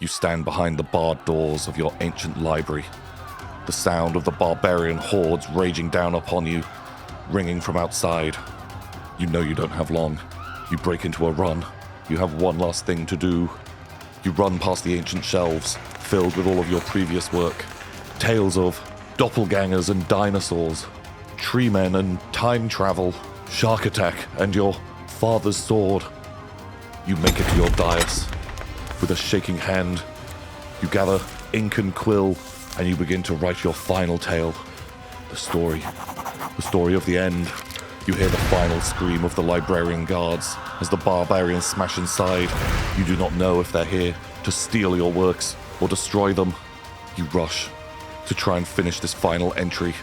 You stand behind the barred doors of your ancient library. The sound of the barbarian hordes raging down upon you, ringing from outside. You know you don't have long. You break into a run. You have one last thing to do. You run past the ancient shelves, filled with all of your previous work. Tales of doppelgangers and dinosaurs, tree men and time travel, shark attack and your father's sword. You make it to your dais. With a shaking hand, you gather ink and quill, and you begin to write your final tale. The story of the end. You hear the final scream of the librarian guards as the barbarians smash inside. You do not know if they're here to steal your works or destroy them. You rush to try and finish this final entry.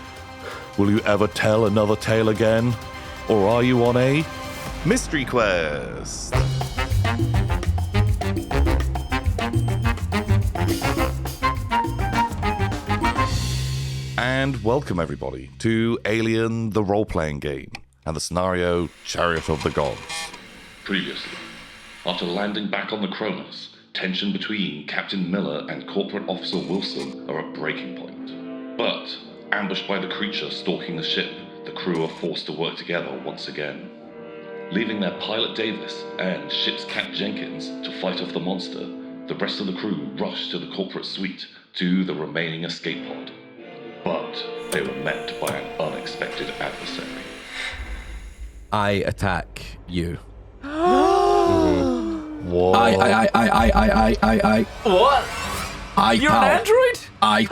Will you ever tell another tale again? Or are you on a mystery quest? And welcome everybody to Alien the role-playing game and the scenario Chariot of the Gods. Previously, after landing back on the Cronus, tension between Captain Miller and Corporate Officer Wilson are at breaking point. But, ambushed by the creature stalking the ship, the crew are forced to work together once again. Leaving their pilot Davis and ship's cat Jenkins to fight off the monster, the rest of the crew rush to the corporate suite to the remaining escape pod. But they were met by an unexpected adversary. I attack you. Whoa. I. What? You're an android? And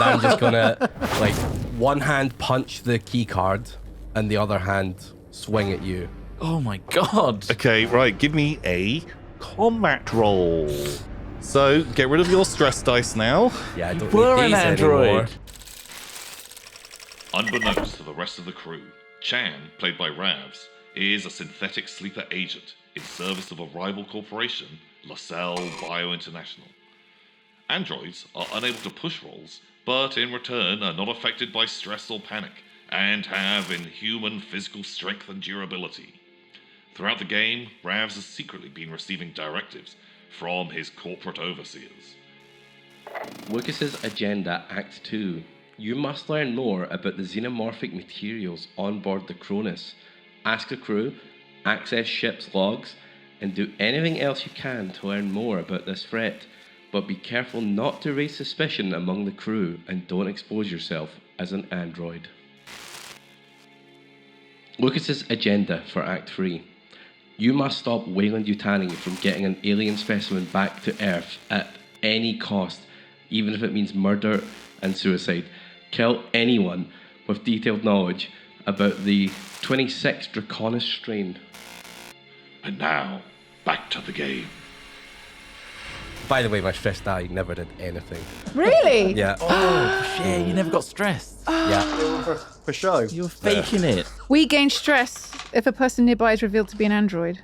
I'm just gonna, like, one hand punch the key card and the other hand swing at you. Oh my god. Okay, right, give me a combat roll. So, get rid of your stress dice now. Yeah, I don't We're need an these android. anymore. Unbeknownst to the rest of the crew, Chan, played by Ravs, is a synthetic sleeper agent in service of a rival corporation, LaSalle Bio International. Androids are unable to push rolls, but in return are not affected by stress or panic, and have inhuman physical strength and durability. Throughout the game, Ravs has secretly been receiving directives from his corporate overseers. Lucas's Agenda Act 2. You must learn more about the xenomorphic materials on board the Cronus. Ask the crew, access ship's logs, and do anything else you can to learn more about this threat. But be careful not to raise suspicion among the crew and don't expose yourself as an android. Lucas's Agenda for Act 3. You must stop Wayland Yutani from getting an alien specimen back to Earth at any cost, even if it means murder and suicide. Kill anyone with detailed knowledge about the 26th Draconis strain. And now, back to the game. By the way, my stress die never did anything. Really? Yeah. Oh shit, you never got stressed. Yeah. For show. You were faking it. We gain stress if a person nearby is revealed to be an android.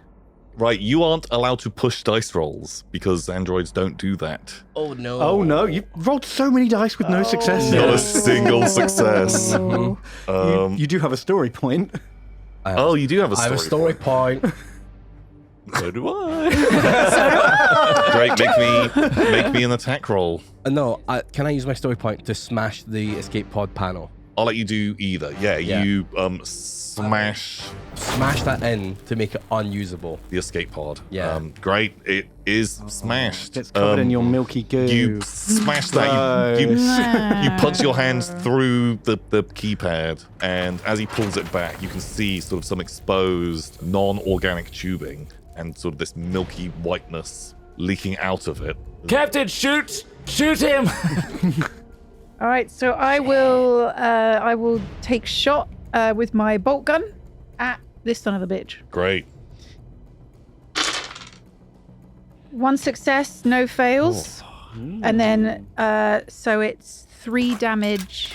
Right, you aren't allowed to push dice rolls because androids don't do that. Oh no. Oh no, you rolled so many dice with no success. Not a single success. Oh. You do have a story point. Oh, you do have a I story. have a story point. So do I. Great, make me an attack roll. No, can I use my story point to smash the escape pod panel? I'll let you do either. Yeah, Yeah. you smash Smash that in to make it unusable. the escape pod. Yeah. Great, it is smashed. It's covered in your milky goo. You smash that. You No. punch your hands through the keypad, and as he pulls it back, you can see sort of some exposed non-organic tubing and sort of this milky whiteness leaking out of it. Captain, shoot! Shoot him! All right, so I will take shot with my bolt gun at this son of a bitch. Great. One success, no fails. And then, so it's 3 damage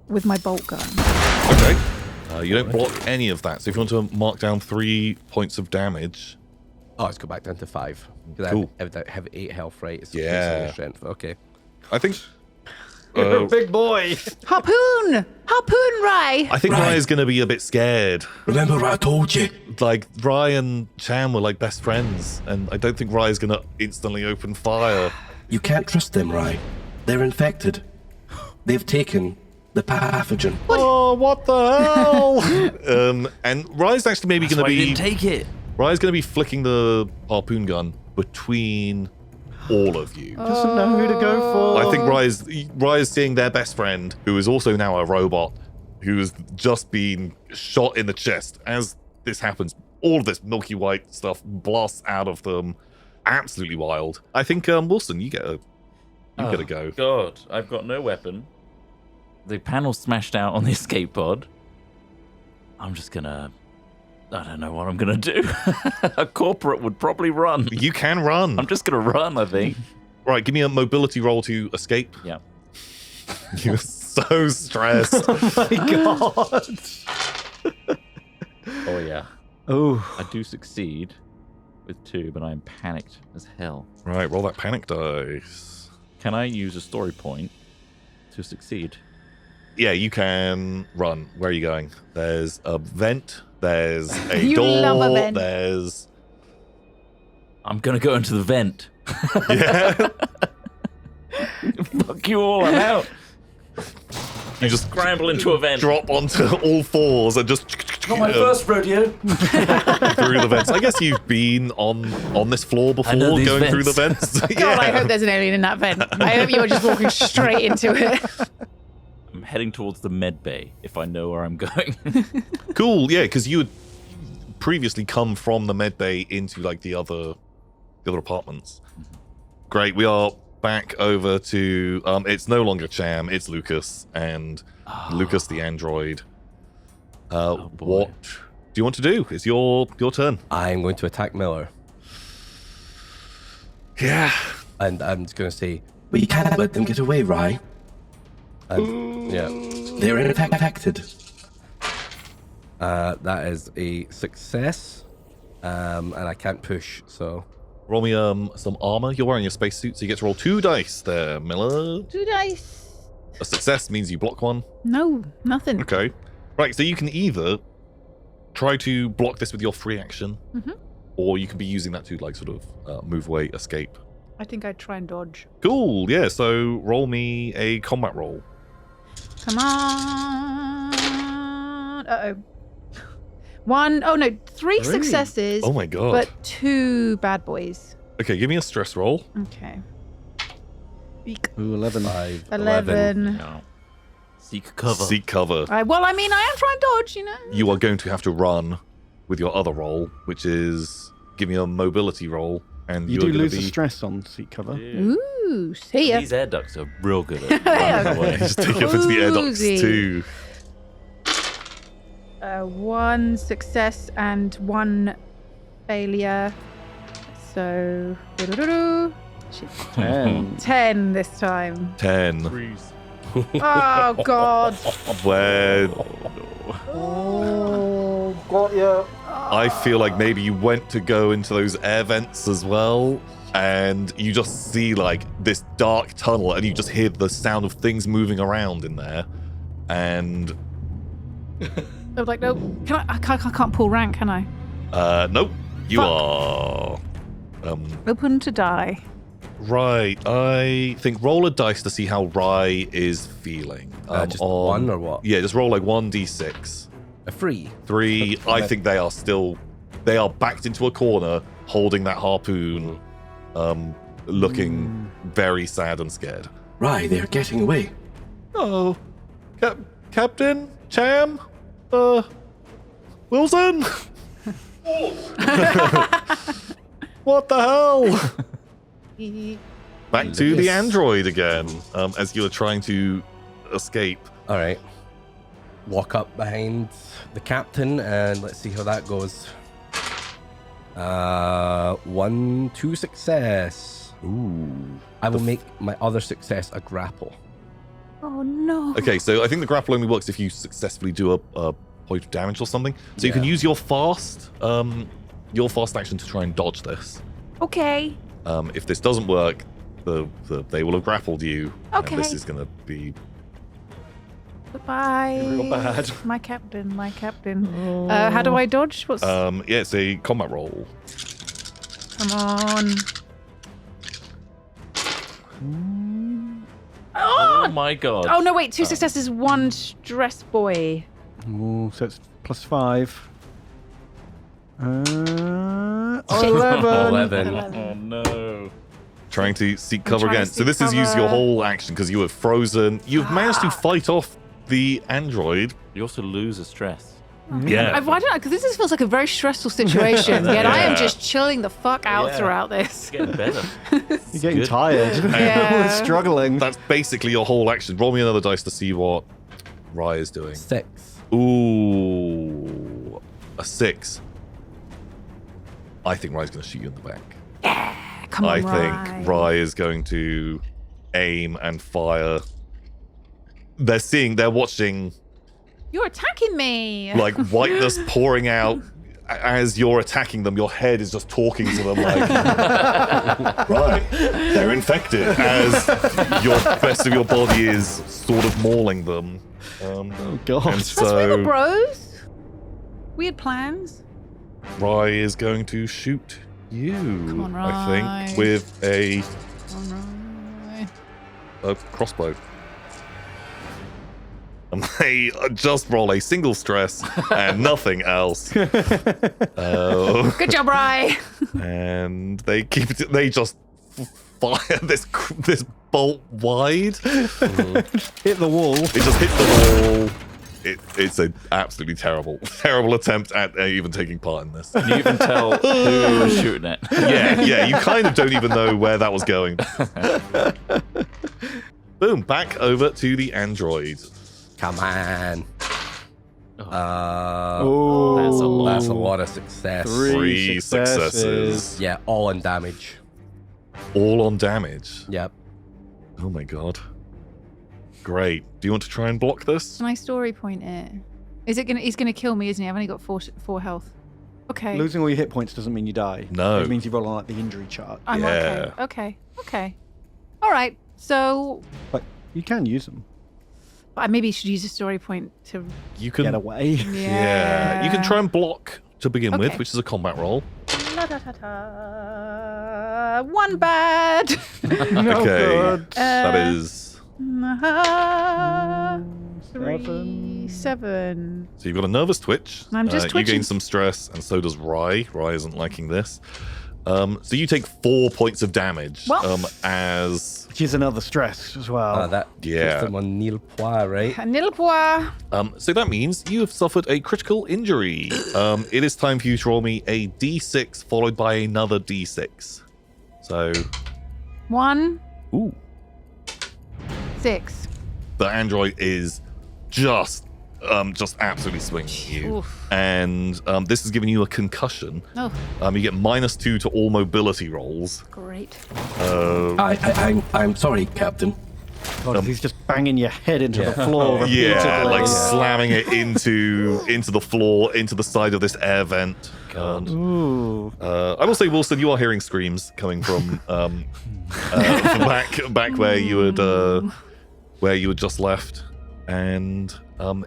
with my bolt gun. Okay. You don't block any of that, so if you want to mark down 3 points of damage. Oh, let's go back down to 5. 'Cause Cool. I have 8 health, right? It's Yeah. based on your strength. Okay. I think You're a big boy. Harpoon! Harpoon, Ray! I think Rye is going to be a bit scared. Remember what I told you? Like, Rye and Cham were like best friends, and I don't think Rye is going to instantly open fire. You can't trust them, right? They're infected. They've taken the pathogen. Oh, what the hell? And Rye's actually maybe going to be... didn't take it. Rye's going to be flicking the harpoon gun between all of you. Doesn't know who to go for. I think Rye's seeing their best friend, who is also now a robot, who has just been shot in the chest. As this happens, all of this milky white stuff blasts out of them. Absolutely wild. I think, Wilson, you get a go. God, I've got no weapon. The panel smashed out on the escape pod. I'm just gonna... I don't know what I'm gonna do. A corporate would probably run. You can run. I'm just gonna run, I think. Right, give me a mobility roll to escape. Yeah. You're so stressed. Oh my god. Oh, yeah. Oh. I do succeed with 2, but I'm panicked as hell. Right, roll that panic dice. Can I use a story point to succeed? Yeah, you can run. Where are you going? There's a vent. There's a You door. love a vent. There's... I'm gonna go into the vent. Yeah. Fuck you all, I'm out. You just Scramble into a vent. drop onto all fours and just... Not my first rodeo. through the vents. I guess you've been on this floor before, know these going through the vents. vents. God, I hope there's an alien in that vent. I hope you're just walking straight into it. I'm heading towards the med bay if I know where I'm going. Cool, yeah, because you had previously come from the med bay into like the other apartments. Great, we are back over to it's no longer Cham, it's Lucas and Lucas the android. What do you want to do? It's your turn. I'm going to attack Miller. Yeah. And I'm just going to say, But you can't let them get away, right? and, yeah, They're infected. that is a success. And I can't push, so... Roll me some armor. You're wearing a spacesuit, so you get to roll 2 dice there, Miller. 2 dice. A success means you block one. No, nothing. Okay. Right, so you can either try to block this with your free action, or you can be using that to like sort of move away, escape. I think I'd try and dodge. Cool, yeah, so roll me a combat roll. Come on. Uh-oh. 3 successes. Oh my god. But 2 bad boys. Okay, give me a stress roll. Okay. Ooh, 11. 11. No. Seek cover. Seek cover. Well, I mean, I am trying to dodge, you know. You are going to have to run with your other roll, which is give me a mobility roll. And You you're do gonna lose be... the stress on seat cover. Ooh, see ya. These air ducts are real good at running away. Just take you up into the air ducts Cozy. too. 1 success and 1 failure. So, shit. 10 this time. 10. Oh, God. Where Oh, got ya. I feel like maybe you went to go into those air vents as well, and you just see like this dark tunnel, and you just hear the sound of things moving around in there, and I was like, no, I can't pull rank, can I? nope, you Fuck. are Open to die. right. I think roll a dice to see how Rye is feeling. just 1 or what? Yeah, just roll like 1d6. A 3. 3. I think they are backed into a corner, holding that harpoon, looking very sad and scared. Right, they're getting away. Oh, Captain Cham, Wilson. What the hell? Back to the android again, as you are trying to escape. All right. Walk up behind the captain and let's see how that goes. 1, 2 success. Ooh. I will make my other success a grapple. Oh, no. Okay, so I think the grapple only works if you successfully do a point of damage or something. So you can Yeah. use your fast action to try and dodge this. Okay. If this doesn't work, they will have grappled you. Okay. And this is going to be Goodbye. Real bad. My captain. How do I dodge? What's... yeah, it's a combat roll. Come on. Oh my god. Oh, no, wait. 2 successes, 1 stress boy. Ooh, so it's +5. 11. 11. Oh no. Trying to seek cover trying to again. So seek this is use your cover. whole action because you were frozen. You've managed to fight off the android. You also lose a stress. Yeah. Why don't I? Because this feels like a very stressful situation. Yet I am Yeah. just chilling the fuck out Yeah. throughout this. It's getting better. You're getting good. tired. Yeah. We're struggling. That's basically your whole action. Roll me another dice to see what Rye is doing. 6. Ooh, a 6. I think Rye's going to shoot you in the back. Come on, I Rye. think Rye is going to aim and fire. They're watching You're attacking me. like whiteness pouring out as you're attacking them. Your head is just talking to them like, right, they're infected. As your best of your body is sort of mauling them. Oh, God. And That's we were so bros. We had plans. Rye is going to shoot you. Come on, I Rye. think with a All right. crossbow. And they just roll a single stress and nothing else. Good job, Rye. And they just fire this bolt wide. Hit the wall. It just hit the wall. It's an absolutely terrible attempt at even taking part in this. Can you even tell who was shooting it? Yeah, you kind of don't even know where that was going. Boom, back over to the android. Come on. Oh, That's a lot of success. Three successes. Yeah, all on damage. All on damage. Yep. Oh my god. Great. Do you want to try and block this? Can I story point it? Is it gonna? He's gonna kill me, isn't he? I've only got four health. Okay. Losing all your hit points doesn't mean you die. No. It means you roll on like the injury chart. I'm Yeah. okay. All right. So But you can use them. I maybe should use a story point to. You can Get away. Yeah. You can try and block to begin with, Okay. which is a combat roll. One bad. Okay. God. That is 3, 7. so you've got a nervous twitch. I'm just You gain twitching. some stress, and so does Rye. Rye isn't liking this. So you take 4 points of damage. Well- As Which is another stress as well. That Yeah. puts them on nil pois, right? Nil pois. so that means you have suffered a critical injury. It is time for you to roll me a d6 followed by another d6. So 1, ooh. 6. The android is just absolutely swinging at you. Oof. And this is giving you a concussion. Oh, You get -2 to all mobility rolls. great. I'm sorry, Captain. God, he's just banging your head into the floor repeatedly. Yeah, like slamming it into the floor, into the side of this air vent. God. Ooh. I will say, Wilson, you are hearing screams coming from back where you had just left, and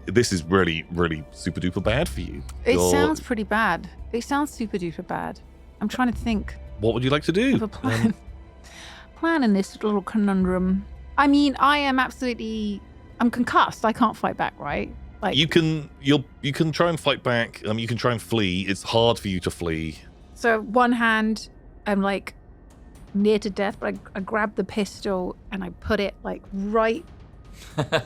this is really, really super duper bad for you. It sounds pretty bad. It sounds super duper bad. I'm trying to think What would you like to do? of a plan. Plan in this little conundrum. I mean, I'm concussed. I can't fight back, right? Like You can try and fight back. You can try and flee. It's hard for you to flee. So one hand, I'm like near to death, but I grab the pistol and I put it like right,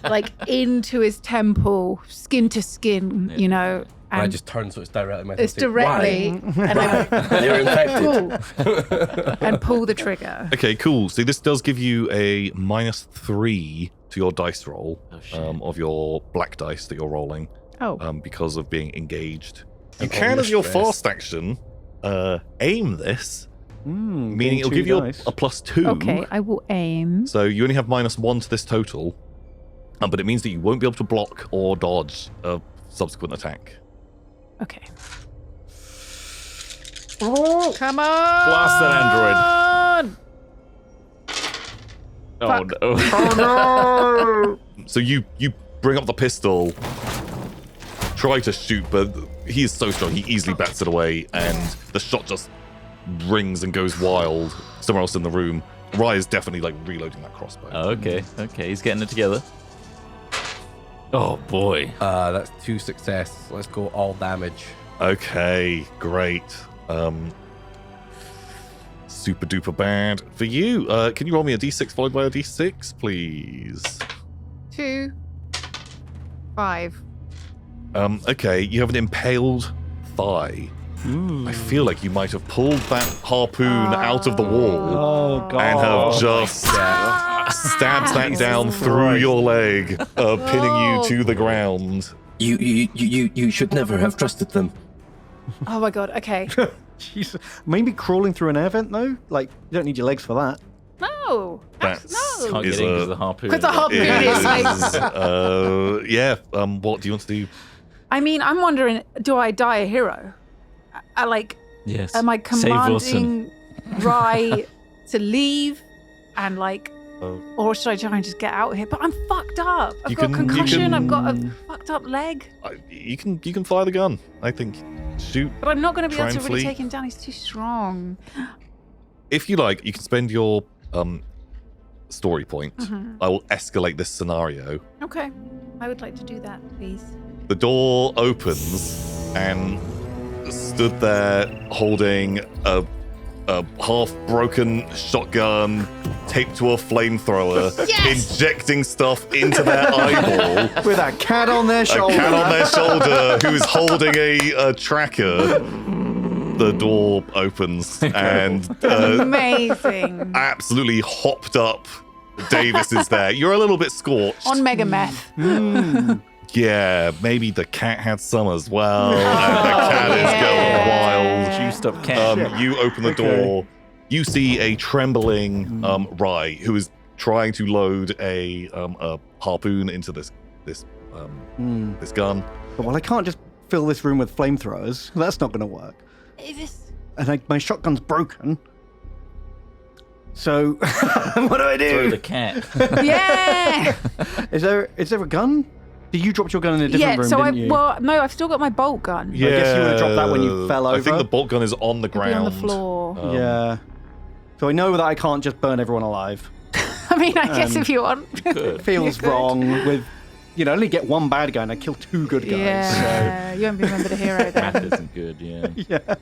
like into his temple, skin to skin, you know. And I And just turn so it's directly my it's directly, and I They're infected. pull the trigger. Okay, cool. So this does give you a -3 to your dice roll of your black dice that you're rolling Oh, because of being engaged. You And can, under as your stress. fast action, aim this, meaning gain it'll 2 give you dice. a +2. okay. I will aim. So you only have -1 to this total, but it means that you won't be able to block or dodge a subsequent attack. Okay. Come on! Blast that android. Oh Fuck. no. So you bring up the pistol, try to shoot, but he is so strong, he easily bats it away, and the shot just rings and goes wild somewhere else in the room. Rye is definitely like reloading that crossbow. Okay, he's getting it together. Oh boy. That's 2 success. Let's go all damage. Okay, great. Super duper bad for you. Can you roll me a d6 followed by a d6, please? 2, 5. Okay, you have an impaled thigh. I feel like you might have pulled that harpoon out of the wall Oh, God. and have just stabbed that down through your leg, pinning you to the ground. You should never have trusted them. Oh my god, okay. Jeez. Maybe crawling through an air vent, though? Like, you don't need your legs for that. No. That's No. Can't is get in because a- the harpoon. Because the harpoon It is like... is, yeah. What do you want to do? I mean, I'm wondering, do I die a hero? Yes. Am I Save Wilson. commanding Rye to leave and like, Oh. or should I try and just get out of here? But I'm fucked up. I've You got can- concussion. you can- I've got a fucked up leg. You can fire the gun. I think shoot. But I'm not going to be Try able to and really flee. take him down. He's too strong. If you like, you can spend your story point. I will escalate this scenario. Okay. I would like to do that, please. The door opens and stood there holding a half-broken shotgun taped to a flamethrower, Yes! injecting stuff into their eyeball. With a cat on their A shoulder. cat on their shoulder who is holding a tracker. The door opens and Amazing. absolutely hopped up Davis is there. You're a little bit scorched. On mega meth. Yeah, maybe the cat had some as well. And the cat is going wild. Juiced up cat. You open the door. You see a trembling Rye who is trying to load a harpoon into this gun. But, well, I can't just fill this room with flamethrowers. That's not going to work. And my shotgun's broken. So, what do I Throw do? the cat. Yeah. Is there a gun? You dropped your gun in a different room, so didn't you? no, I've still got my bolt gun. Yeah, I guess you would have dropped that when you fell I think over. the bolt gun is on the It'll ground. be on the floor. Yeah. So I know that I can't just burn everyone alive. I mean, I guess if you want. It feels You could. wrong with, I only get one bad guy and I kill 2 good guys. Yeah, you won't be remembered a hero Math then. isn't good, yeah. Yeah.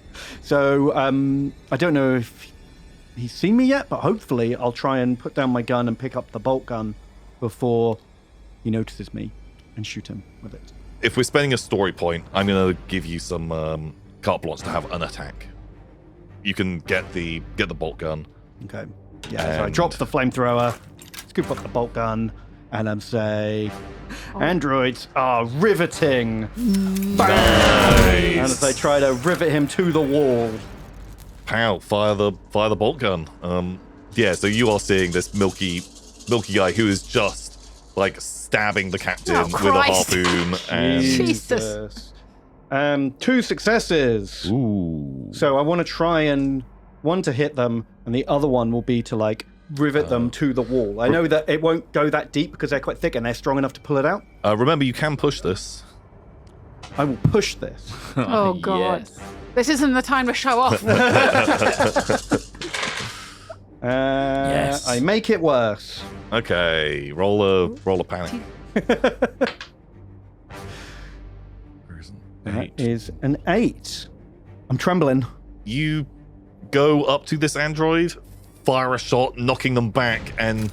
So I don't know if he's seen me yet, but hopefully I'll try and put down my gun and pick up the bolt gun before he notices me and shoot him with it. If we're spending a story point, I'm going to give you some carte blanche to have an attack. You can get the bolt gun. Okay. Yeah, so I And- drop the flamethrower, scoop up the bolt gun, and say, androids are riveting. Bang! And as I try to rivet him to the wall. Pow! Fire the bolt gun. Yeah. So you are seeing this milky guy who is just like stabbing the captain Oh, with a Christ. harpoon. And Jesus. 2 successes. ooh. So I want to try and one to hit them, and the other one will be to like rivet them to the wall. I know that it won't go that deep because they're quite thick and they're strong enough to pull it out. Remember, you can push this. I will push this. Oh, God. Yes. This isn't the time to show off. I make it worse. Okay. Roll a panic. That is an 8. I'm trembling. You go up to this android, fire a shot, knocking them back, and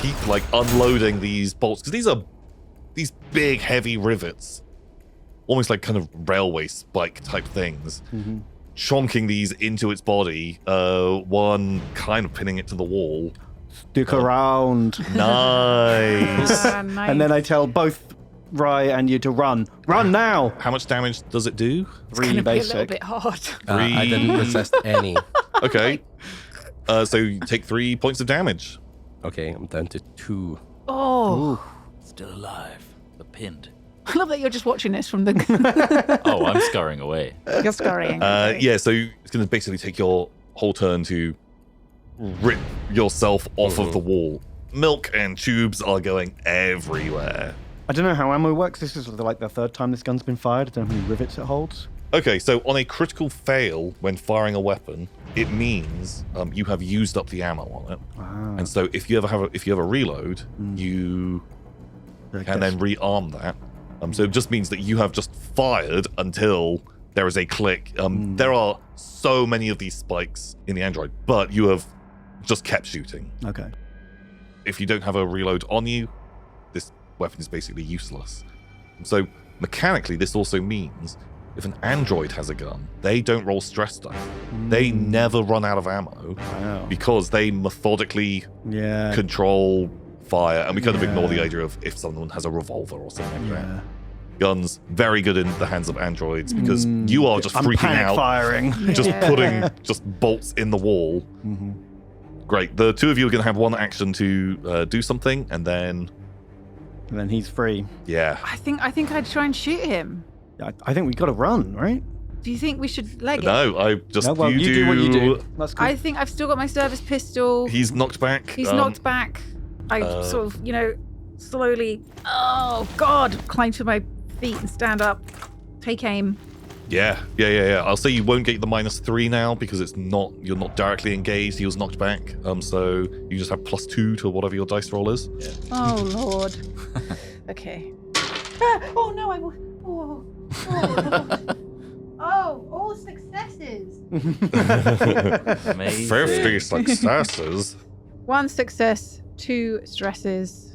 keep like unloading these bolts because these are these big, heavy rivets, almost like kind of railway spike type things. Chonking these into its body, one kind of pinning it to the wall. Stick around. Nice. Nice. And then I tell both Rye and you to run. Run now! How much damage does it do? 3 Gonna be a little basic. bit hard. I didn't resist any. Okay. So you take 3 points of damage. Okay, I'm down to 2. Oh, Still alive, but pinned. I love that you're just watching this from the. Oh, I'm scurrying away. You're scurrying. Yeah, so it's going to basically take your whole turn to rip yourself off of the wall. milk and tubes are going everywhere. I don't know how ammo works. This is like the third time this gun's been fired. I don't know how many rivets it holds. Okay, so on a critical fail when firing a weapon, it means you have used up the ammo on it. Wow. And so if you ever have a reload, you can then rearm that. So it just means that you have just fired until there is a click. There are so many of these spikes in the android, but you have just kept shooting. Okay. If you don't have a reload on you, this weapon is basically useless. So mechanically, this also means if an android has a gun, they don't roll stress stuff. They never run out of ammo because they methodically control fire, and we kind of ignore the idea of if someone has a revolver or something like that. Guns, very good in the hands of androids because you are just freaking out. Firing. Just putting just bolts in the wall. Great. The two of you are going to have one action to do something, and then he's free. Yeah. I think I'd try and shoot him. I think we got to run, right? Do you think we should leg it? No, I just No, well, you do what you do. That's good. I think I've still got my service pistol. He's knocked back. He's knocked back. I sort of, slowly, oh God, climb to my feet and stand up, take aim. Yeah. I'll say you won't get the -3 now because you're not directly engaged. He was knocked back. So you just have +2 to whatever your dice roll is. Yeah. Oh Lord. Okay. Oh no, I will. Oh, all successes. Amazing. 50 successes. 1 success, 2 stresses.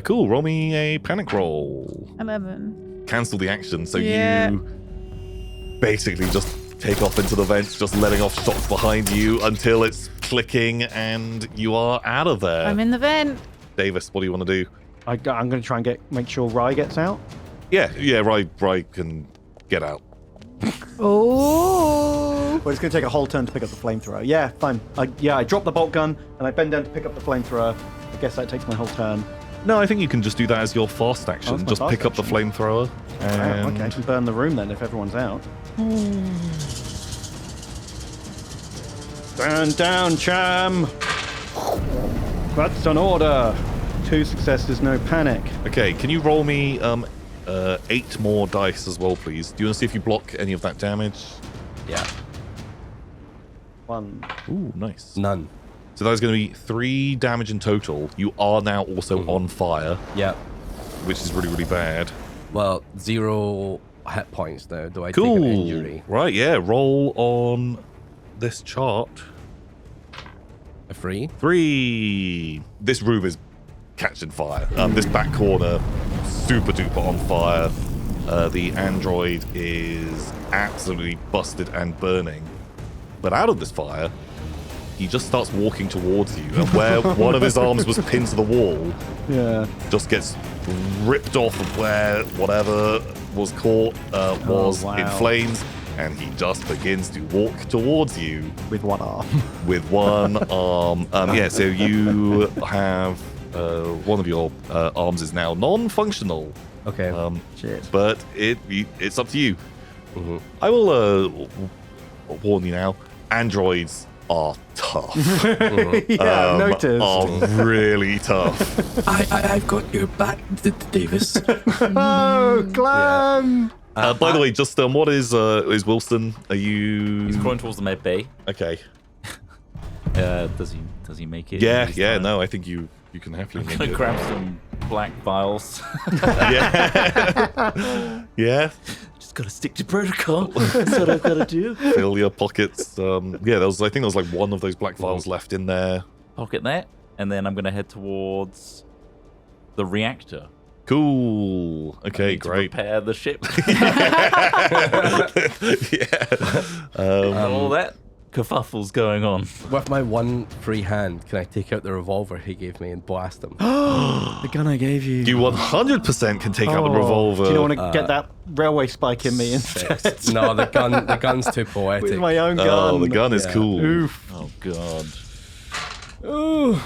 Cool. Roll me a panic roll. 11. Cancel the action. So Yeah. you basically just take off into the vents, just letting off shots behind you until it's clicking and you are out of there. I'm in the vent. Davis, what do you want to do? I'm going to try and make sure Rye gets out. Yeah, Rye can get out. Oh. Well, it's going to take a whole turn to pick up the flamethrower. Yeah, fine. I drop the bolt gun and I bend down to pick up the flamethrower. I guess that takes my whole turn. No, I think you can just do that as your fast action. that's my Just fast pick up the action. flamethrower. Wow, okay, I can burn the room then if everyone's out. Stand down, cham! That's an order. 2 successes, no panic. Okay, can you roll me 8 more dice as well, please? Do you want to see if you block any of that damage? Yeah. 1. Ooh, nice. None. So that is going to be 3 damage in total. You are now also on fire, Yep. which is really, really bad. Well, 0 hit points now. Do I Cool. take an injury? Right, yeah. Roll on this chart. A 3? 3. This room is catching fire. This back corner, super duper on fire. The android is absolutely busted and burning. But out of this fire, he just starts walking towards you. And where one of his arms was pinned to the wall, just gets ripped off of where whatever was caught was in flames. And he just begins to walk towards you. With one arm. With one arm. So you have one of your arms is now non-functional. Okay. Shit. But it's up to you. I will warn you now. Androids are tough. I've noticed. Are really tough. I've got your back, Davis. Oh, Glam! By the way, just what is Wilson? Are you? He's crawling towards the med bay. Okay. Does he make it? Yeah. No, I think you can happily make Gonna it. grab some black vials. Yeah. Yeah. Just gotta stick to protocol. That's what I've gotta do. Fill your pockets. I think there was like one of those black vials left in there. Pocket that, and then I'm gonna head towards the reactor. Cool. I Okay, need to great. repair the ship. Yeah. All that kerfuffle's going on. With my one free hand, can I take out the revolver he gave me and blast him? The gun I gave you. You 100% can take out the revolver. Do you want to get that railway spike in me instead? No, the gun's too poetic. With my own gun. Oh, the gun is cool. Oof. Oh god. Ooh.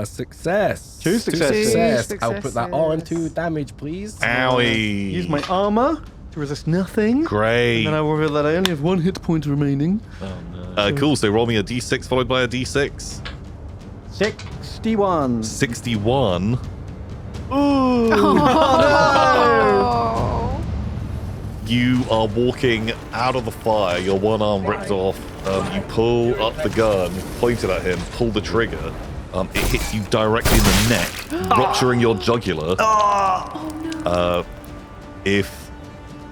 Success. 2 successes. Success. I'll put that all into damage, please. Owie. Use my armor to resist nothing. Great. And then I will reveal that I only have 1 hit point remaining. Oh no. Cool. So roll me a d6 followed by a d6. 6. 61. 61. Oh. You are walking out of the fire, your one arm ripped off. You pull up the gun, point it at him, pull the trigger. It hits you directly in the neck, rupturing your jugular. If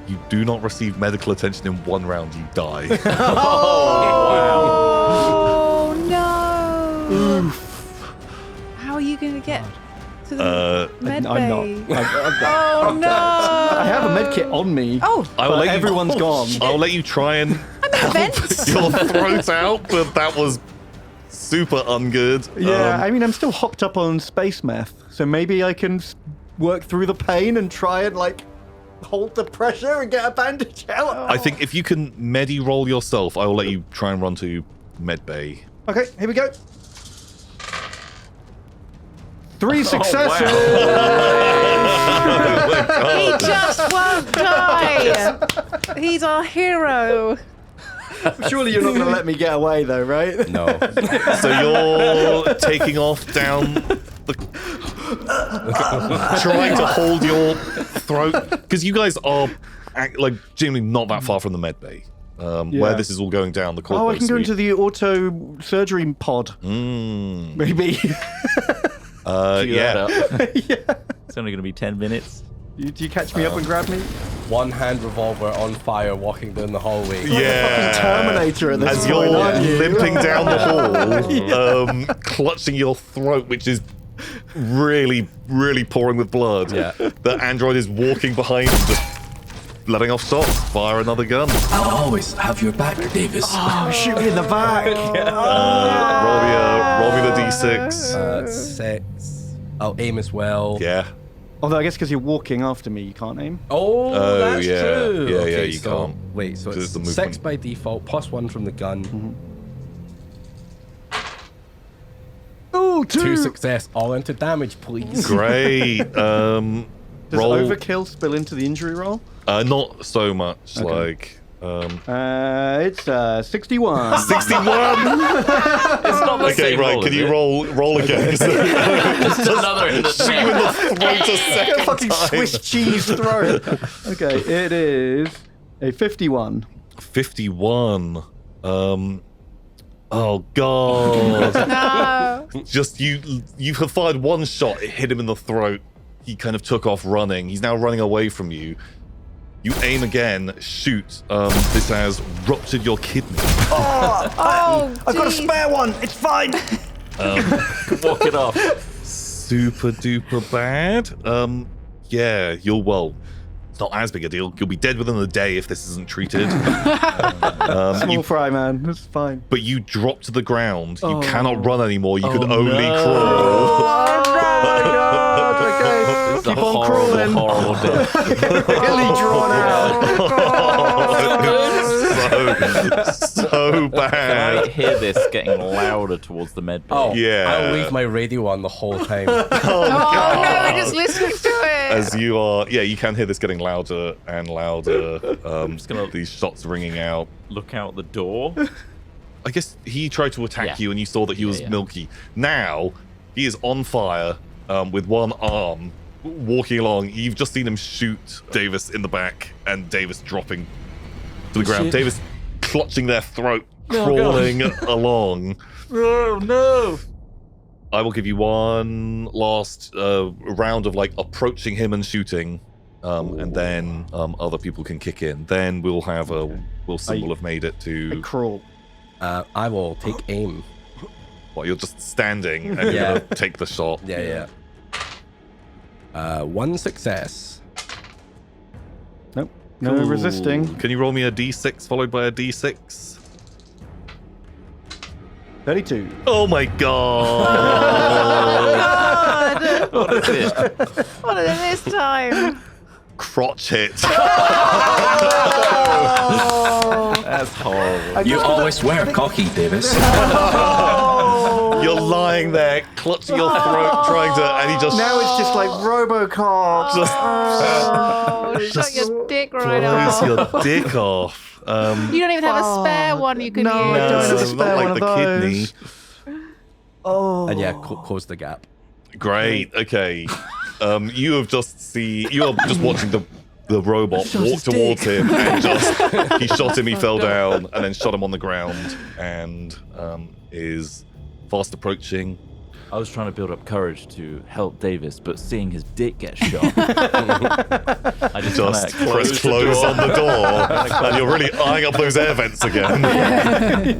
you do not receive medical attention in one round, you die. Oh no! How are you going to get to the med I'm not. bay? Oh no! I have a med kit on me. Oh, But everyone's gone. I'll let you try and help your throat out, but that was super ungood. Yeah, I mean, I'm still hopped up on space meth, so maybe I can work through the pain and try and, like, hold the pressure and get a bandage out. I think if you can medi roll yourself, I will let you try and run to med bay. Okay, here we go. 3 successes. he just won't die. He's our hero. Surely you're not going to let me get away, though, right? No. So you're taking off down the... trying to hold your throat. Because you guys are, like, genuinely not that far from the med bay. Where this is all going down, the corporate Oh, I can go suite. into the auto surgery pod. Maybe. Yeah. It's only going to be 10 minutes. Do you catch me up and grab me? One-hand revolver on fire walking down the hallway. Yeah. Fucking Terminator at this As point, you're aren't you? limping down the hall, clutching your throat, which is really, really pouring with blood. Yeah. The android is walking behind you, just letting off shots. Fire another gun. I'll always have your back, Davis. Oh, shoot me in the back. Roll me the d6. 6. I'll aim as well. Yeah. Although I guess because you're walking after me, you can't aim. Oh, that's yeah. true. Yeah, okay, you so, can't. Wait, so Because it's it's the 6 movement. by default, +1 from the gun. Oh, 2 success, all into damage, please. Great. Does Roll. overkill spill into the injury roll? Not so much. Okay. Like. It's 61. 61. It's not the Okay, same right. roll, Can is you it? roll again? Just another in the Shoot you in the throat a second Fucking time. Swiss cheese throat. Okay, it is a 51. 51. Oh god. No. Just you have fired one shot, it hit him in the throat. He kind of took off running. He's now running away from you. You aim again, shoot. This has ruptured your kidney. Oh, I've got a jeez. spare one. It's fine. Walk it off. Super duper bad. Yeah, it's not as big a deal. You'll be dead within a day if this isn't treated. Small fry, man. That's fine. But you drop to the ground. You cannot run anymore. You can only no. crawl. Okay. It's Keep a on horrible, crawling. horrible death. Really drawn out. so Can I bad. hear this getting louder towards the med bay? Oh, Yeah. I'll leave my radio on the whole time. Oh no, we're just listening to it. As you are, you can hear this getting louder and louder. just gonna- these shots ringing out. Look out the door. I guess he tried to attack Yeah. you, and you saw that he was yeah. milky. Now he is on fire with one arm, walking along. You've just seen him shoot Davis in the back, and Davis dropping to the ground. Shit. Davis clutching their throat, crawling along. Oh no! I will give you one last round of like approaching him and shooting, and then other people can kick in. Then we'll have we'll symbol have made it I to crawl. I will take aim. what you're just standing and you're Yeah. gonna take the shot. Yeah. 1 success. Nope. No Cool. resisting. Can you roll me a d6 followed by a d6? 32. Oh my god! God. What is it? What is it this time? Crotch hit. That's horrible. You always were cocky, Davis. You're lying there, clutching your throat, trying to, and he just Now it's just like Robocop. just Oh, shut your dick right blows off. your dick off. You don't even have a spare one you can No, I use. don't have a Not spare like one of the kidney. those. Oh. And yeah, close the gap. Great. Okay. You are just watching the robot walk towards him and he shot him. He fell down and then shot him on the ground and is fast approaching. I was trying to build up courage to help Davis, but seeing his dick get shot, I Just press close on the door, and you're really eyeing up those air vents again.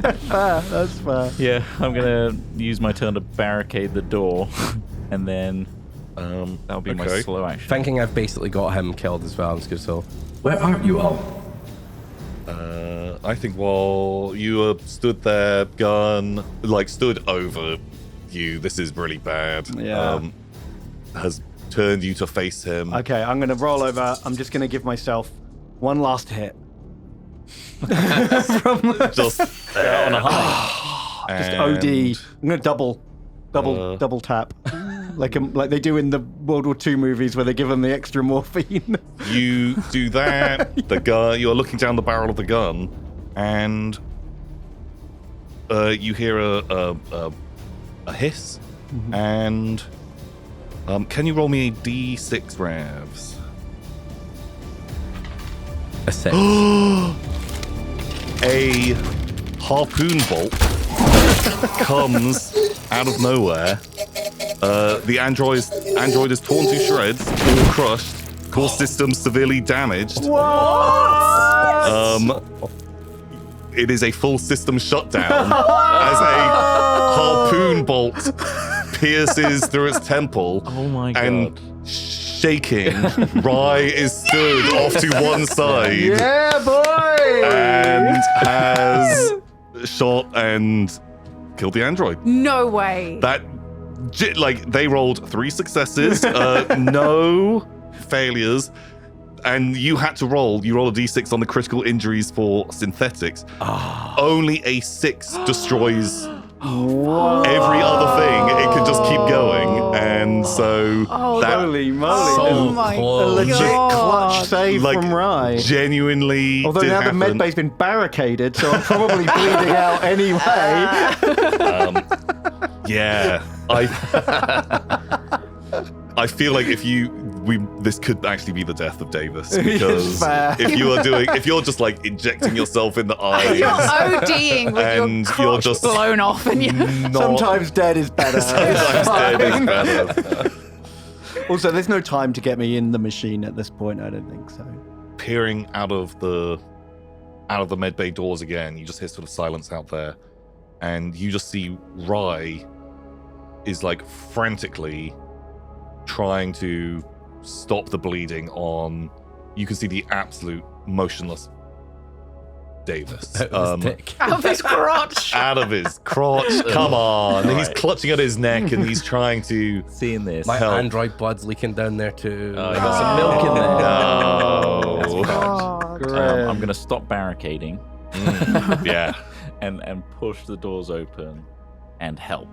Fair, that's fair. Yeah, I'm gonna use my turn to barricade the door, and then that'll be my okay. slow action. Thinking I've basically got him killed as well, I'm just going to so. Where are you all? I think while you stood there, gun, stood over you, this is really bad. Yeah. Has turned you to face him. Okay, I'm going to roll over. I'm just going to give myself one last hit. Just on a high. Just OD. I'm going to double tap. Like they do in the World War II movies where they give them the extra morphine. You do that. The gun. You are looking down the barrel of the gun, and you hear a hiss. Mm-hmm. And can you roll me a D6, Ravs? A 6. A harpoon bolt comes out of nowhere. The android is torn to shreds, all crushed, core systems severely damaged. What? It is a full system shutdown as a harpoon bolt pierces through its temple. Oh my god. And shaking, Rye is stood off to one side. Yeah, boy! And has shot and killed the android. No way. They rolled 3 successes, no failures, and you had to roll. You roll a d6 on the critical injuries for synthetics. Only a 6 destroys every other thing. It can just keep going, and so Holy moly! Oh my A legit god. clutch save from Rye. Genuinely, Although did now happen. the medbay's been barricaded, so I'm probably bleeding out anyway. Yeah, I feel like this could actually be the death of Davis, because fair. if you're just injecting yourself in the eyes, You're ODing with And your you're crotch just blown off and you Sometimes dead is better. sometimes dead is better. Also, there's no time to get me in the machine at this point. I don't think so. Peering out of the medbay doors again, you just hear sort of silence out there, and you just see Rye is frantically trying to stop the bleeding on. You can see the absolute motionless Davis. Out of his dick. out of his crotch. Out of his crotch. Come on. He's clutching at his neck and he's trying to Seeing this. My help. android blood's leaking down there too. You got some milk in there. No. God. I'm gonna stop barricading Yeah. and push the doors open and help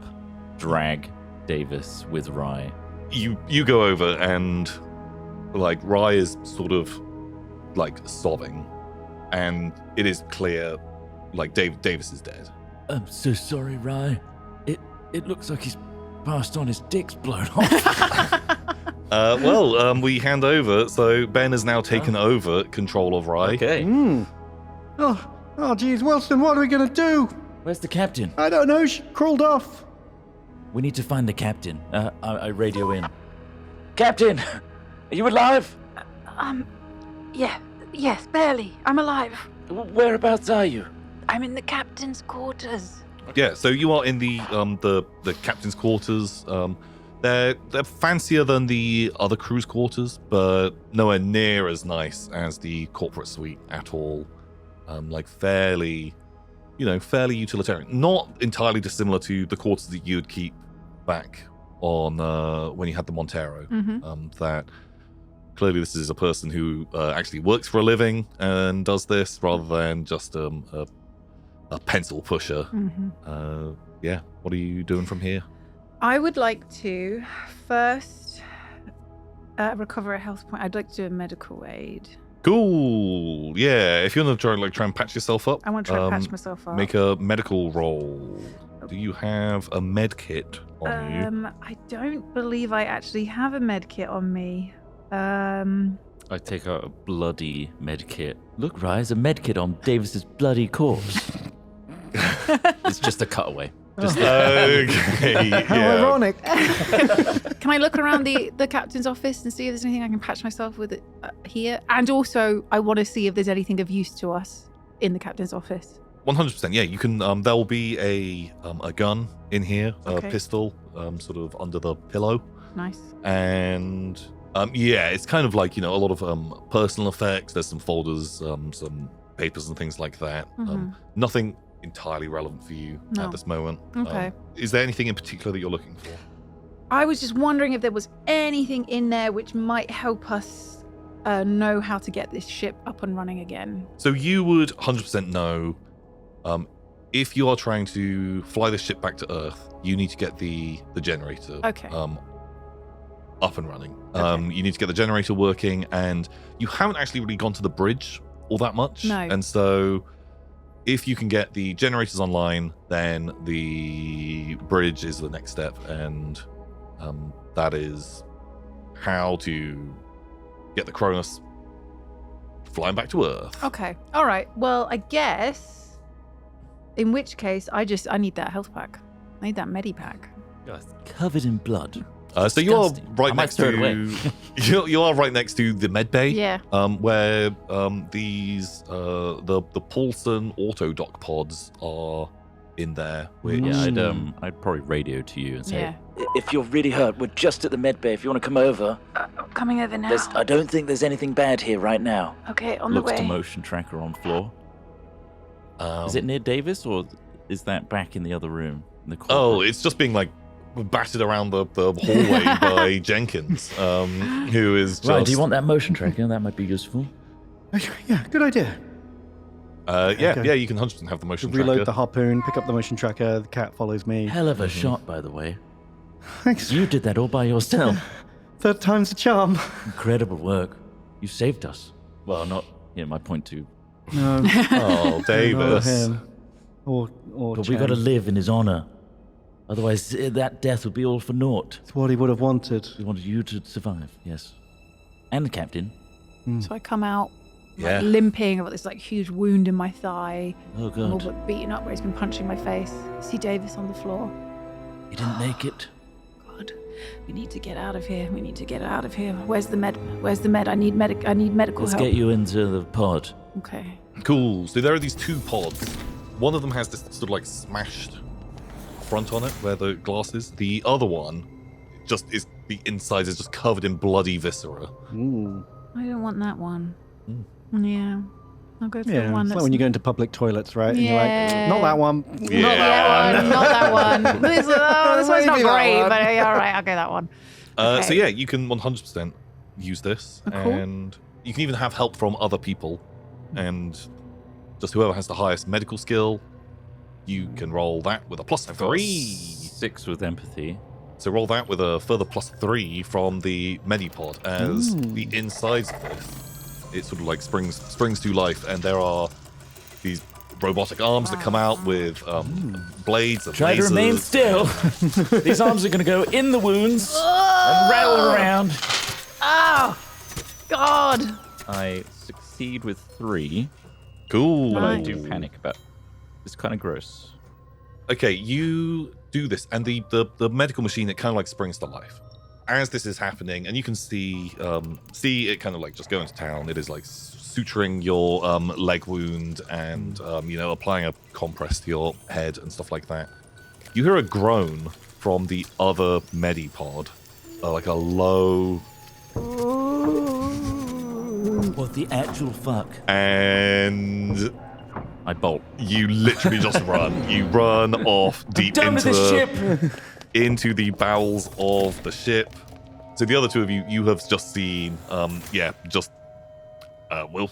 drag Davis with Rye. You go over and Rye is sort of sobbing, and it is clear Davis is dead. I'm so sorry, Rye. It looks like he's passed on. His dick's blown off. We hand over, so Ben has now taken over control of Rye. Okay. Oh, geez, Wilson, what are we gonna do? Where's the captain? I don't know. She crawled off. We need to find the captain. I radio in. Captain, are you alive? Yes, barely. I'm alive. Whereabouts are you? I'm in the captain's quarters. Yeah, so you are in the captain's quarters. They're fancier than the other crew's quarters, but nowhere near as nice as the corporate suite at all. Fairly utilitarian. Not entirely dissimilar to the quarters that you would keep back on when you had the Montero. That clearly this is a person who actually works for a living and does this rather than just a pencil pusher. What are you doing from here? I would like to first recover a health point. I'd like to do a medical aid. Cool. Yeah, if you want to try and patch yourself up, I want to try and patch myself up. Make a medical roll. Do you have a med kit on you? I don't believe I actually have a med kit on me. I take out a bloody med kit. Look, Rise, a med kit on Davis's bloody corpse. It's just a cutaway. Just Okay. How Yeah. ironic. Can I look around the captain's office and see if there's anything I can patch myself with here? And also, I want to see if there's anything of use to us in the captain's office. 100%. Yeah, you can. There'll be a gun in here, Okay. a pistol, sort of under the pillow, Nice. and yeah, it's kind of like a lot of personal effects. There's some folders, some papers and things like that. Nothing entirely relevant for you No. at this moment. Okay. Is there anything in particular that you're looking for? I was just wondering if there was anything in there which might help us know how to get this ship up and running again. So you would 100% know. If you are trying to fly the ship back to Earth, you need to get the generator Okay. up and running. Okay. You need to get the generator working, and you haven't actually really gone to the bridge all that much. No. And so if you can get the generators online, then the bridge is the next step, and that is how to get the Cronus flying back to Earth. Okay. All right. Well, I guess in which case I need that health pack. I need that medi pack. Covered in blood. So you are Disgusting. right I might next throw it to away. you are right next to the med bay. Yeah. Where these the Paulson auto dock pods are in there. Which Yeah, I'd probably radio to you and say, Yeah. If you're really hurt, we're just at the med bay. If you want to come over, Coming over now. I don't think there's anything bad here right now. Okay, on looks the to way. motion tracker on floor. Is it near Davis, or is that back in the other room? In the corporate? Oh, it's just being like battered around the hallway by Jenkins, who is just. Right, do you want that motion tracker? That might be useful. Yeah, good idea. Yeah, Okay. yeah, you can 100% have the motion Reload tracker. the harpoon, pick up the motion tracker. The cat follows me. Hell of a shot, by the way. Thanks. You did that all by yourself. Third time's the charm. Incredible work. You saved us. Well, not my point two. No, Oh, not Davis. him. Or But we got to Chen. live in his honor. Otherwise, that death would be all for naught. It's what he would have wanted. We wanted you to survive, yes. And the captain. So I come out Yeah. limping. I've got this huge wound in my thigh. Oh, I'm all God. but beaten up where he's been punching my face. See Davis on the floor. He didn't make it. God, we need to get out of here. We need to get out of here. Where's the med? Where's the med? I need medical Let's help. get you into the pod. Okay. Cool. So there are these two pods. One of them has this sort of smashed front on it where the glass is. The other one just is the inside is just covered in bloody viscera. Ooh. I don't want that one. Yeah. I'll go for Yeah, the one it's that's like when you go into public toilets, right? And you're Yeah. like, not that one. Yeah. Not that one. Not that one. This one's not Maybe that great, one. but yeah, all right, I'll go that one. So Okay. yeah, you can 100% use this, Oh, cool. and you can even have help from other people, and just whoever has the highest medical skill, you can roll that with a +3. 6 with empathy. So roll that with a further +3 from the Medipod as the insides of this, it sort of springs to life, and there are these robotic arms that come out with blades and Try to remain lasers. still. These arms are going to go in the wounds and rattle around. Oh, God. I succeed with 3, Cool. but I Nice. do panic about it's kind of gross. Okay, you do this, and the medical machine, it kind of springs to life as this is happening, and you can see it kind of just go into town. It is suturing your leg wound and applying a compress to your head and stuff like that. You hear a groan from the other Medipod, like a low, What the actual fuck? and I bolt. you literally just run. You run off deep Done with into this the ship. into the bowels of the ship. So the other two of you have just seen,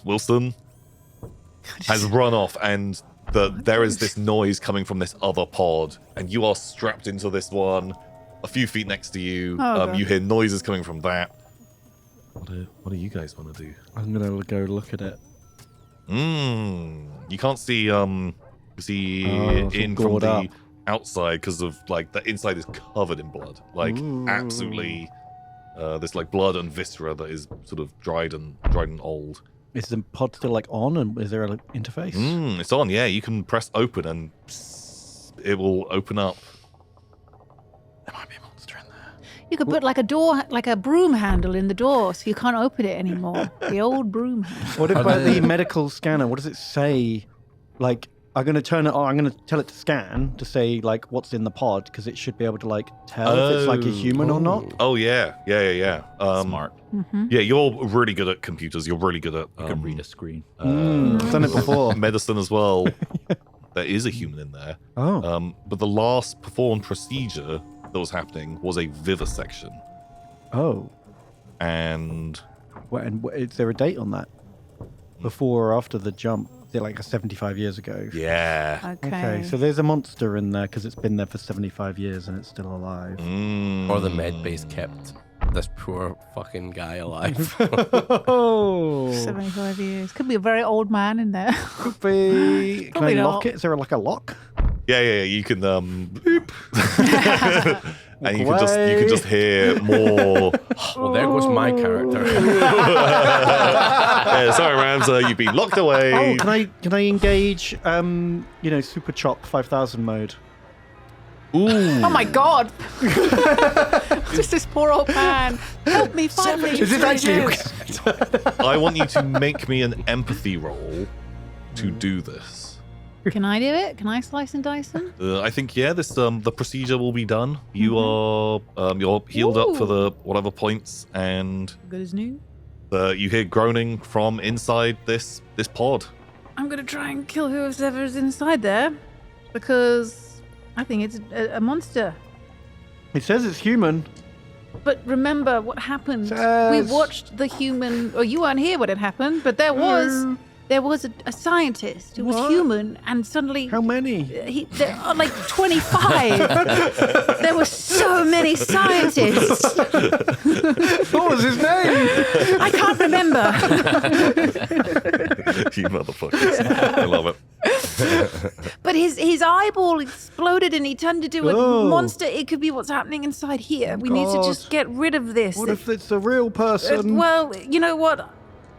Wilson has run off, and there is this noise coming from this other pod, and you are strapped into this one, a few feet next to you. Oh, God. You hear noises coming from that. What do you guys want to do? I'm going to go look at it. You can't see it's all in from gored the up. outside because of like the inside is covered in blood, like absolutely. This like blood and viscera that is sort of dried and old. Is the pod still like on, and is there an interface? It's on. Yeah, you can press open and it will open up. There might be a monster in there. You could put like a door, like a broom handle in the door, so you can't open it anymore. The old broom handle. What about the medical scanner? What does it say? Like, I'm going to turn it on. I'm going to tell it to scan to say like what's in the pod, because it should be able to like tell if it's like a human or not. Oh yeah. Smart. Yeah, you're really good at computers. You're really good at You can read a screen. I've done it before. medicine as well. There is a human in there. Oh. But the last performed procedure that was happening was a vivisection. Oh. And Is there a date on that? Before or after the jump? Is it like 75 years ago? yeah. Okay, so there's a monster in there because it's been there for 75 years and it's still alive. Or the med base kept this poor fucking guy alive. Oh, 75 years. Could be a very old man in there. could be. Can I Probably lock not. it? Is there like a lock? Yeah. You can boop. And you can just hear more. Well, there goes my character. Yeah, sorry, Rams, you've been locked away. Oh, can I engage? Super chop 5000 mode. Ooh. Oh my god! Just this poor old man. Help me find me. Is it actually? I want you to make me an empathy roll to do this. Can I do it? Can I slice and dice him? I think this the procedure will be done. You are you're healed up for the whatever points, and Good as new. you hear groaning from inside this pod. I'm gonna try and kill whoever's inside there, because I think it's a monster. It says it's human. But remember what happened. Says- We watched the human. Or you weren't here when it happened, but there was a scientist who was What? human, and suddenly How many? there are like 25. There were so many scientists. What was his name? I can't remember. You motherfuckers. I love it. But his eyeball exploded and he turned into a Oh. monster. It could be what's happening inside here. We need to God. just get rid of this. What if it's a real person? Well, you know what?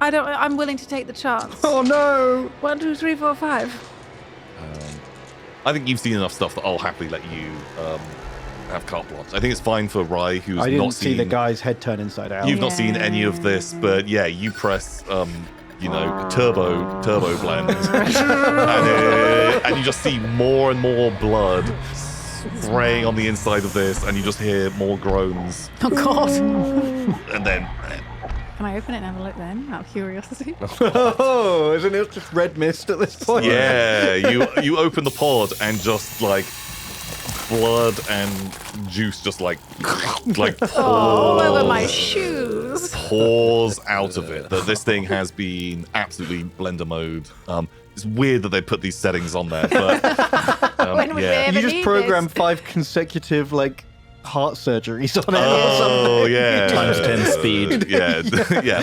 I'm willing to take the chance. Oh no! 1, 2, 3, 4, 5. I think you've seen enough stuff that I'll happily let you have carte blanche. I think it's fine for Rai, who's I didn't not see seen the guy's head turn inside out. You've not seen any of this, but yeah, you press turbo blend, and you just see more and more blood spraying on the inside of this, and you just hear more groans, Oh God! and then Can I open it and have a look then? Out of curiosity. Oh, isn't it just red mist at this point? yeah, you open the pod and just like blood and juice just like All over my shoes. pours out of it. That this thing has been absolutely blender mode. It's weird that they put these settings on there, but When would we yeah. ever You just need program this? 5 consecutive heart surgeries on it or Oh something. yeah, Times 10 speed. Yeah,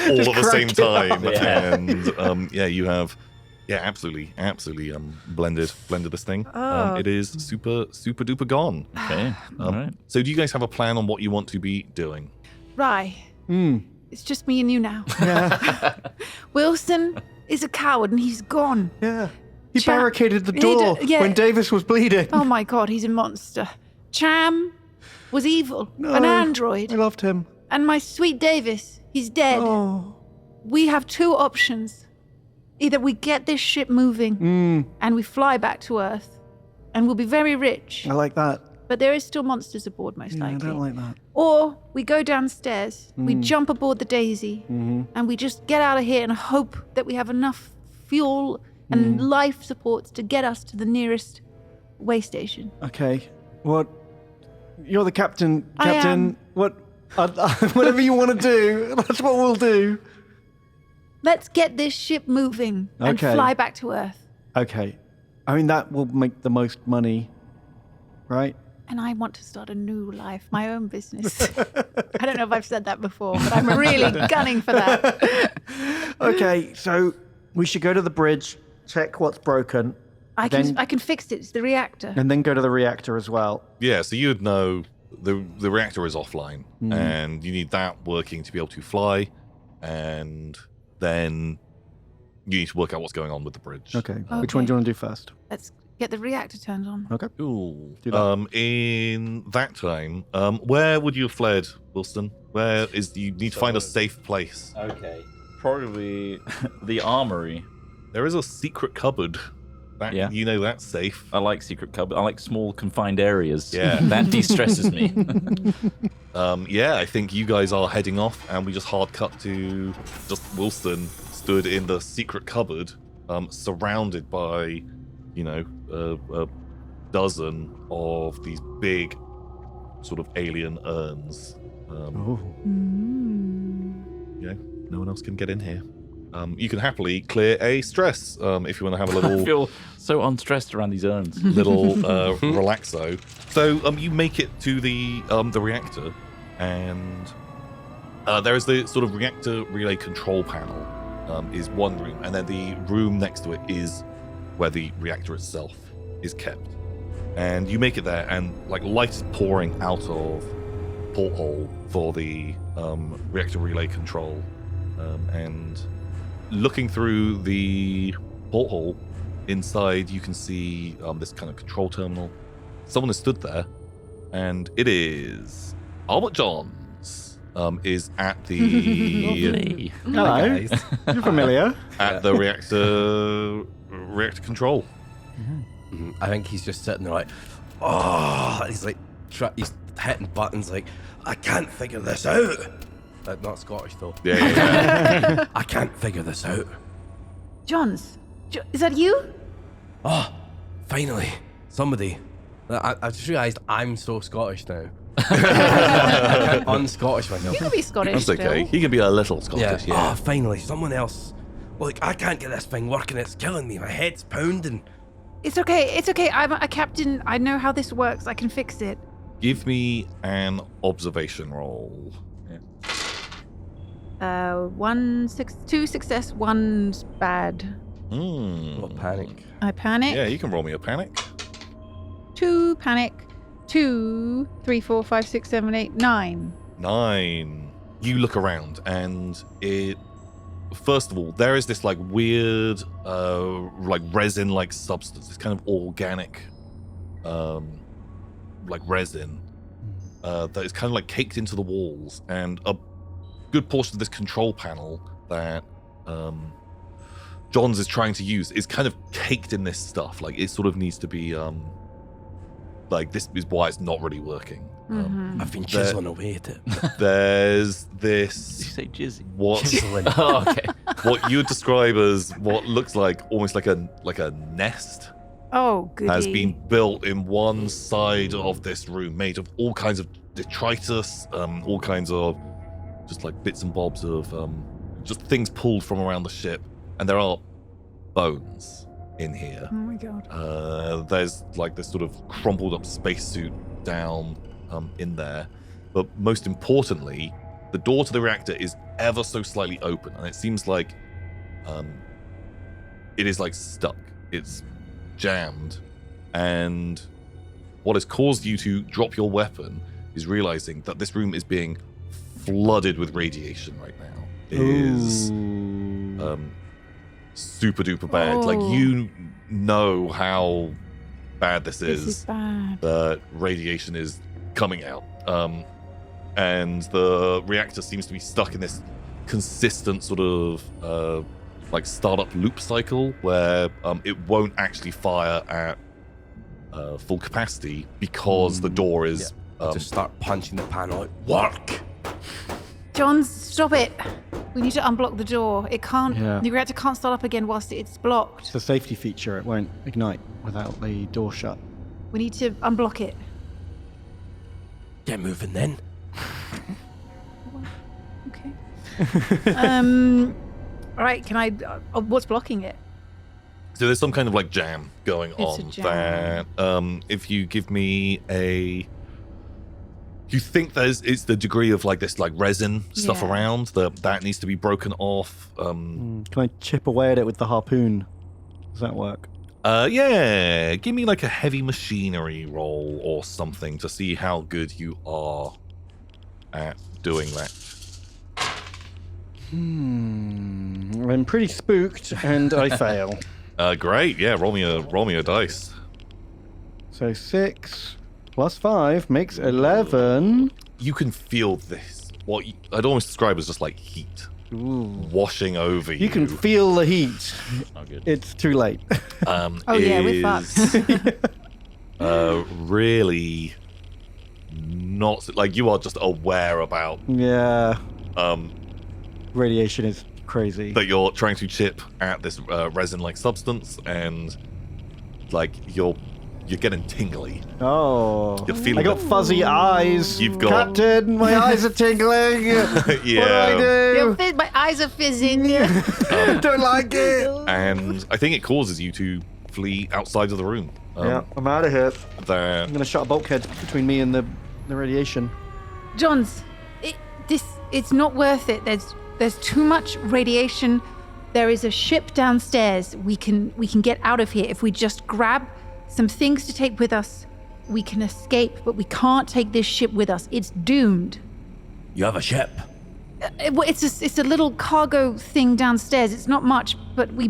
all Just at the same crank it up. time, Yeah. and you have, absolutely blended this thing. Oh. It is super duper gone. Okay. All right. So do you guys have a plan on what you want to be doing? Right. Hmm. It's just me and you now. Yeah. Wilson is a coward and he's gone. Yeah. He Cham- barricaded the he door did- yeah. when Davis was bleeding. Oh my God, he's a monster. Cham was evil, No, an android. I loved him. And my sweet Davis, he's dead. Oh. We have 2 options. Either we get this ship moving and we fly back to Earth and we'll be very rich, I like that. but there is still monsters aboard most Yeah, I likely. don't like that. Or we go downstairs, we jump aboard the Daisy, and we just get out of here and hope that we have enough fuel and life supports to get us to the nearest way station. Okay. What? You're the captain. I Captain. am. What? Whatever you want to do, that's what we'll do. Let's get this ship moving and Okay. fly back to Earth. Okay. I mean, that will make the most money, right? And I want to start a new life, my own business. I don't know if I've said that before, but I'm really gunning for that. Okay, so we should go to the bridge, check what's broken, I can fix it. It's the reactor. And then go to the reactor as well. Yeah, so you'd know the reactor is offline, and you need that working to be able to fly, and then you need to work out what's going on with the bridge. Okay. Which one do you want to do first? Let's get the reactor turned on. Okay. Cool. Do that. In that time, where would you have fled, Wilson? You need to find a safe place. Okay. Probably the armory. There is a secret cupboard. Yeah. You know that's safe. I like secret cupboard. I like small confined areas. Yeah. That de-stresses me. Yeah, I think you guys are heading off, and we just hard cut to just Wilson stood in the secret cupboard, surrounded by, a dozen of these big sort of alien urns. Yeah, no one else can get in here. You can happily clear a stress if you want to have a little I feel so unstressed around these urns. little relaxo. So you make it to the reactor, and there is the sort of reactor relay control panel is one room, and then the room next to it is where the reactor itself is kept. And you make it there, and like light is pouring out of porthole for the reactor relay control, and looking through the porthole inside, you can see this kind of control terminal. Someone has stood there, and it is Albert Johns. Is at the Hello. You're familiar. at the reactor control. I think he's just sitting there like, oh, he's like, he's hitting buttons like, I can't figure this out. Not Scottish though. Yeah. I can't figure this out. Johns, is that you? Oh, finally, somebody. I just realised I'm so Scottish now. Un-Scottish myself. You can be Scottish That's okay. still. He can be a little Scottish. Yeah. Oh, finally, someone else. Like, I can't get this thing working. It's killing me. My head's pounding. It's okay. It's okay. I'm a captain. I know how this works. I can fix it. Give me an observation roll. 2 success, 1 bad. What panic? I panic. Yeah, you can roll me a panic. 2 panic. 2, 3, 4, 5, 6, 7, 8, 9. 9. You look around, and it. First of all, there is this like weird, like resin-like substance. This kind of organic, like resin, that is kind of like caked into the walls, and a good portion of this control panel that Johns is trying to use is kind of caked in this stuff. Like it sort of needs to be, like this is why it's not really working. I've been chiseling away at it. There's this. Did you say jizzy? What? Oh, okay. What you would describe as what looks like almost like a nest Oh, goody. has been built in one side of this room, made of all kinds of detritus, all kinds of just like bits and bobs of just things pulled from around the ship, and there are bones in here. Oh my god. There's like this sort of crumpled up spacesuit down in there, but most importantly, the door to the reactor is ever so slightly open, and it seems like it is like stuck. It's jammed, and what has caused you to drop your weapon is realizing that this room is being flooded with radiation right now. It is super duper bad. Oh. Like, you know how bad this This is bad. that radiation is coming out, and the reactor seems to be stuck in this consistent sort of like startup loop cycle where it won't actually fire at full capacity because the door is Just start punching the panel out. Work! Johns, stop it. We need to unblock the door. It can't. Yeah. The reactor can't start up again whilst it's blocked. It's a safety feature. It won't ignite without the door shut. We need to unblock it. Get moving then. Okay. All right. Can I? What's blocking it? so there's some kind of like jam going It's a on jam. that if you give me a you think it's the degree of like this like resin stuff Yeah. around that needs to be broken off. Can I chip away at it with the harpoon? Does that work? Yeah, give me like a heavy machinery roll or something to see how good you are at doing that. I'm pretty spooked, and I fail. Great. Yeah, roll me a dice. So 6 plus 5 makes 11. You can feel this. I'd almost describe as just like heat washing over you. You can feel the heat. Oh, good. It's too late. Yeah, we're fucked. Really not like you are just aware about Yeah. Radiation is crazy. that you're trying to chip at this resin-like substance, and like you're getting tingly. Oh. You're feeling I got fuzzy eyes. You've got- Captain, my eyes are tingling. Yeah. What do I do? My eyes are fizzing. Don't like it. And I think it causes you to flee outside of the room. Yeah, I'm out of here. There. I'm gonna shut a bulkhead between me and the radiation. Johns, it's not worth it. There's too much radiation. There is a ship downstairs. We can get out of here if we just grab some things to take with us. We can escape, but we can't take this ship with us. It's doomed. You have a ship. It's a little cargo thing downstairs. It's not much, but we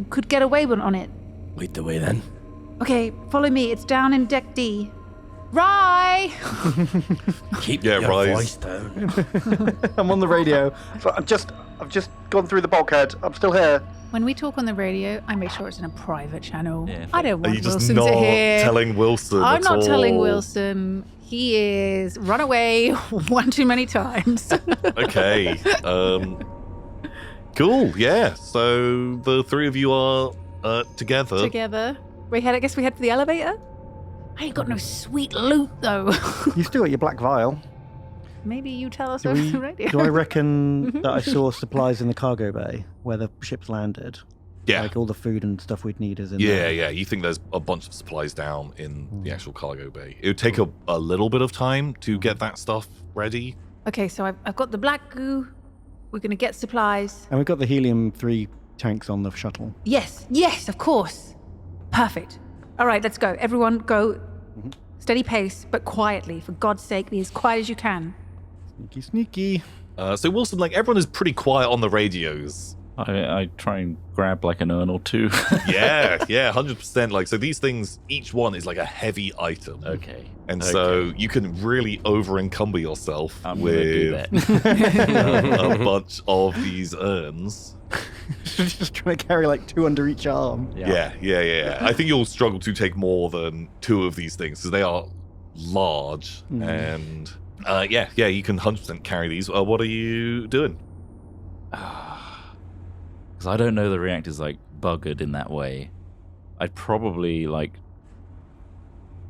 could get away on it. Lead the way then. Okay, follow me. It's down in deck D. Rye! Keep Yeah, your Rise. voice down. I'm on the radio. So I've just gone through the bulkhead. I'm still here. When we talk on the radio, I make sure it's in a private channel. Yeah, I don't Are want you just Wilson not to hear. telling Wilson I'm at not telling all? Wilson. He is run away one too many times. Okay. Cool. Yeah. So the three of you are together. Together. I guess we head for the elevator? I ain't got no sweet loot, though. You still got your black vial. Maybe you tell us Do, over the radio. do I reckon that I saw supplies in the cargo bay where the ships landed? Yeah. Like all the food and stuff we'd need is in Yeah, there. yeah. You think there's a bunch of supplies down in the actual cargo bay. It would take a little bit of time to get that stuff ready. Okay, so I've got the black goo. We're going to get supplies. And we've got the helium-3 tanks on the shuttle. Yes, of course. Perfect. All right, let's go. Everyone go. Steady pace, but quietly. For God's sake, be as quiet as you can. Sneaky, sneaky. So Wilson, like everyone is pretty quiet on the radios. I try and grab like an urn or two. Yeah, 100%. Like, so these things, each one is like a heavy item. Okay. And so you can really over encumber yourself I'm gonna do with that. a bunch of these urns. Just trying to carry like 2 under each arm. Yeah. I think you'll struggle to take more than 2 of these things because they are large. And you can 100% carry these. What are you doing? Because I don't know the reactor's like buggered in that way. I'd probably like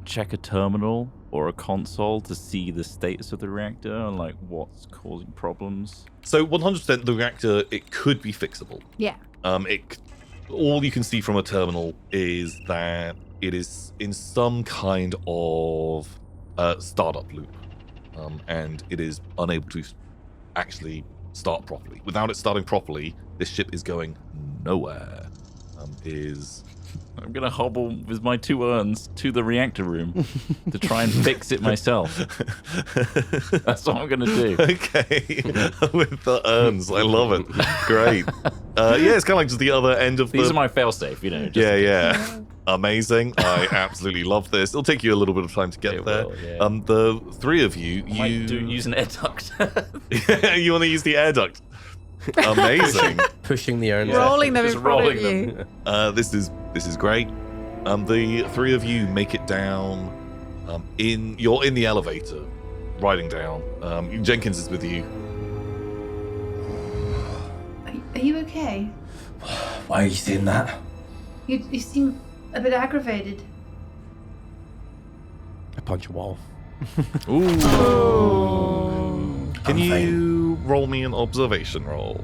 check a terminal or a console to see the status of the reactor and like what's causing problems. So 100% the reactor, it could be fixable. Yeah. All you can see from a terminal is that it is in some kind of startup loop, and it is unable to actually start properly. Without it starting properly, this ship is going nowhere. I'm gonna hobble with my 2 urns to the reactor room to try and fix it myself. That's what I'm gonna do. Okay, with the urns, I love it. Great. It's kind of like just the other end of These are my failsafe, you know. Just Yeah. Amazing. I absolutely love this. It'll take you a little bit of time to get It there. will, yeah. The 3 of you, Might use an air duct. you want to use the air duct. Amazing. Pushing the urns. Rolling them in Just front of rolling you. them. This is great. The 3 of you make it down. You're in the elevator, riding down. Jenkins is with you. Are you okay? Why are you saying that? You seem a bit aggravated. I punch a wall. Can you roll me an observation roll?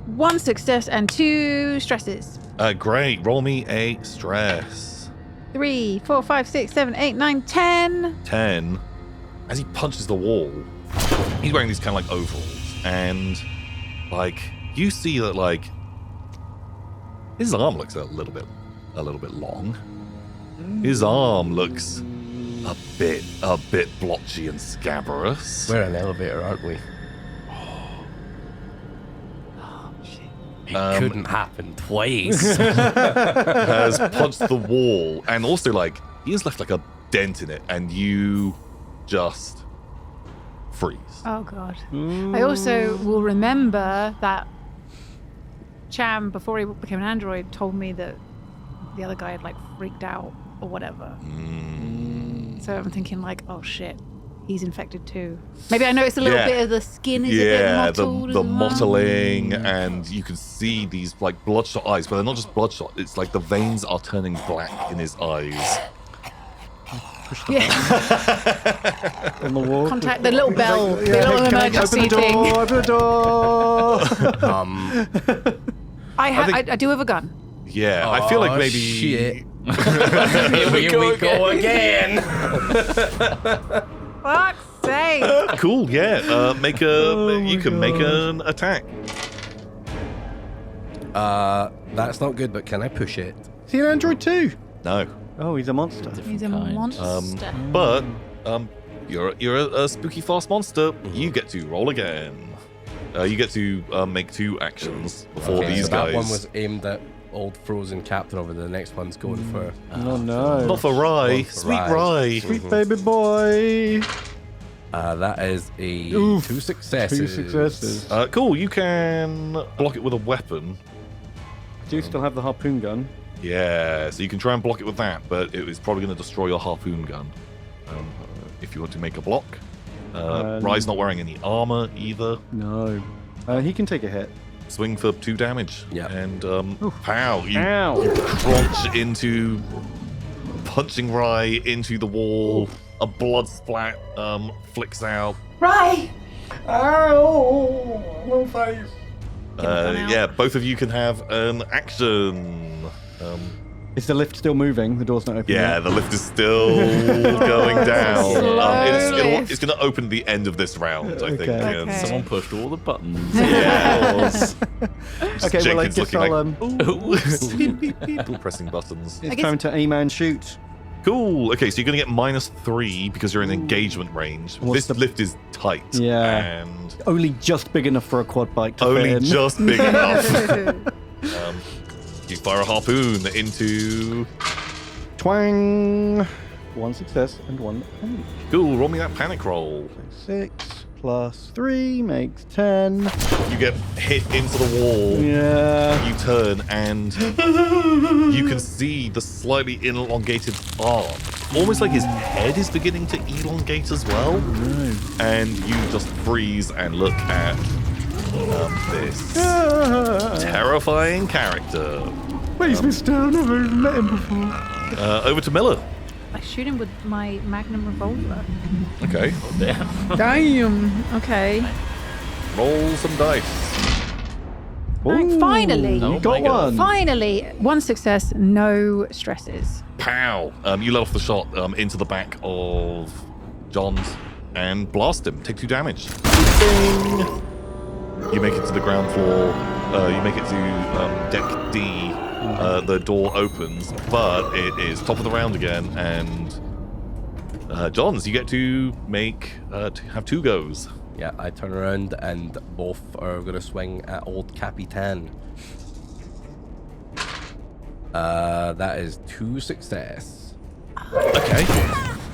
1 success and 2 stresses. Great. Roll me a stress. 3, 4, 5, 6, 7, 8, 9, 10. 10. As he punches the wall, he's wearing these kind of like overalls, and like you see that like His arm looks a little bit long. His arm looks a bit blotchy and scabrous. We're in an elevator, aren't we? It couldn't happen twice. Has punched the wall, and also like he has left like a dent in it, and you just freeze. Oh god. I also will remember that Cham, before he became an android, told me that the other guy had like freaked out or whatever. So I'm thinking like, oh shit, he's infected too. Maybe I noticed a little bit of the skin is a bit mottled. the as well. mottling, and you can see these like bloodshot eyes, but they're not just bloodshot. It's like the veins are turning black in his eyes. Yeah. On the wall. Contact the little bell, the little Can I emergency open the thing. door, open the door. I do have a gun. Yeah, I feel like maybe. Shit. Here we go again. Fuck's sake. Cool. Yeah. Make a. You can make an attack. That's not good, but can I push it? Is he an android too? No. Oh, he's a monster. He's a monster. But you're a spooky fast monster. You get to roll again. You get to make 2 actions before Okay, these so guys. that one was aimed at old frozen captain over. The next one's going for. Oh no. Not for Rye. Not for Sweet Rye. Rye. Sweet baby boy. That is a Oof, 2 successes. 2 successes. Cool. You can block it with a weapon. I do still have the harpoon gun. Yeah, so you can try and block it with that, but it is probably going to destroy your harpoon gun. If you want to make a block. Rye's not wearing any armor either. No. He can take a hit. Swing for 2 damage. Yeah. And pow, you Ow. crunch into punching Rye into the wall. A blood splat flicks out. Right. Ow! No face. Yeah, both of you can have an action. Is the lift still moving? The door's not open Yeah, yet? the lift is still going down. Slowly. It's going to open at the end of this round, I think. Okay. and- Okay. Someone pushed all the buttons. Yeah. Okay, well, I Jenkins guess looking I'll, like, pressing buttons. it's guess- time to aim and shoot. Cool. Okay, so you're going to get -3 because you're in engagement range. What's This lift is tight. Yeah. And Only just big enough for a quad bike to fit only in. just big enough. You fire a harpoon into... Twang! 1 success and 1 panic. Cool, roll me that panic roll. 6 plus 3 makes 10. You get hit into the wall. Yeah. You turn and you can see the slightly elongated arm. Almost like his head is beginning to elongate as well. And you just freeze and look at this terrifying character. Where's Mr. I've never met him before. Over to Miller. I shoot him with my Magnum revolver. Okay. Damn. Okay. Roll some dice. Right, finally. Oh You got my God. one. Finally, 1 success, no stresses. Pow! You let off the shot into the back of John's and blast him. Take 2 damage. Ding! You make it to the ground floor. You make it to deck D. The door opens, but it is top of the round again. And Johns, you get to make to have 2 goes. Yeah, I turn around and both are going to swing at old Capitan. That is 2 success. Okay,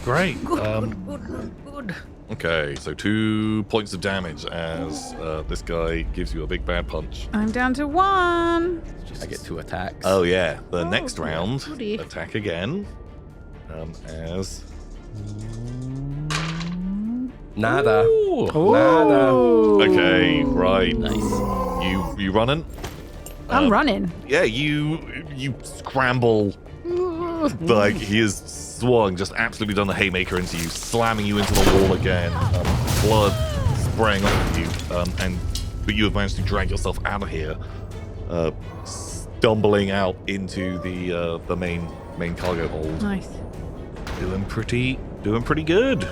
great. Good. Okay, so 2 points of damage as this guy gives you a big bad punch. I'm down to 1. I get 2 attacks. Oh yeah, the next round, goody. attack again. As Nada. Ooh. Nada. okay, right. Nice. You running? I'm running. Yeah, you scramble. Like he is swung, just absolutely done the haymaker into you, slamming you into the wall again. Blood spraying off of you, but you have managed to drag yourself out of here, stumbling out into the main cargo hold. Nice. Doing pretty good.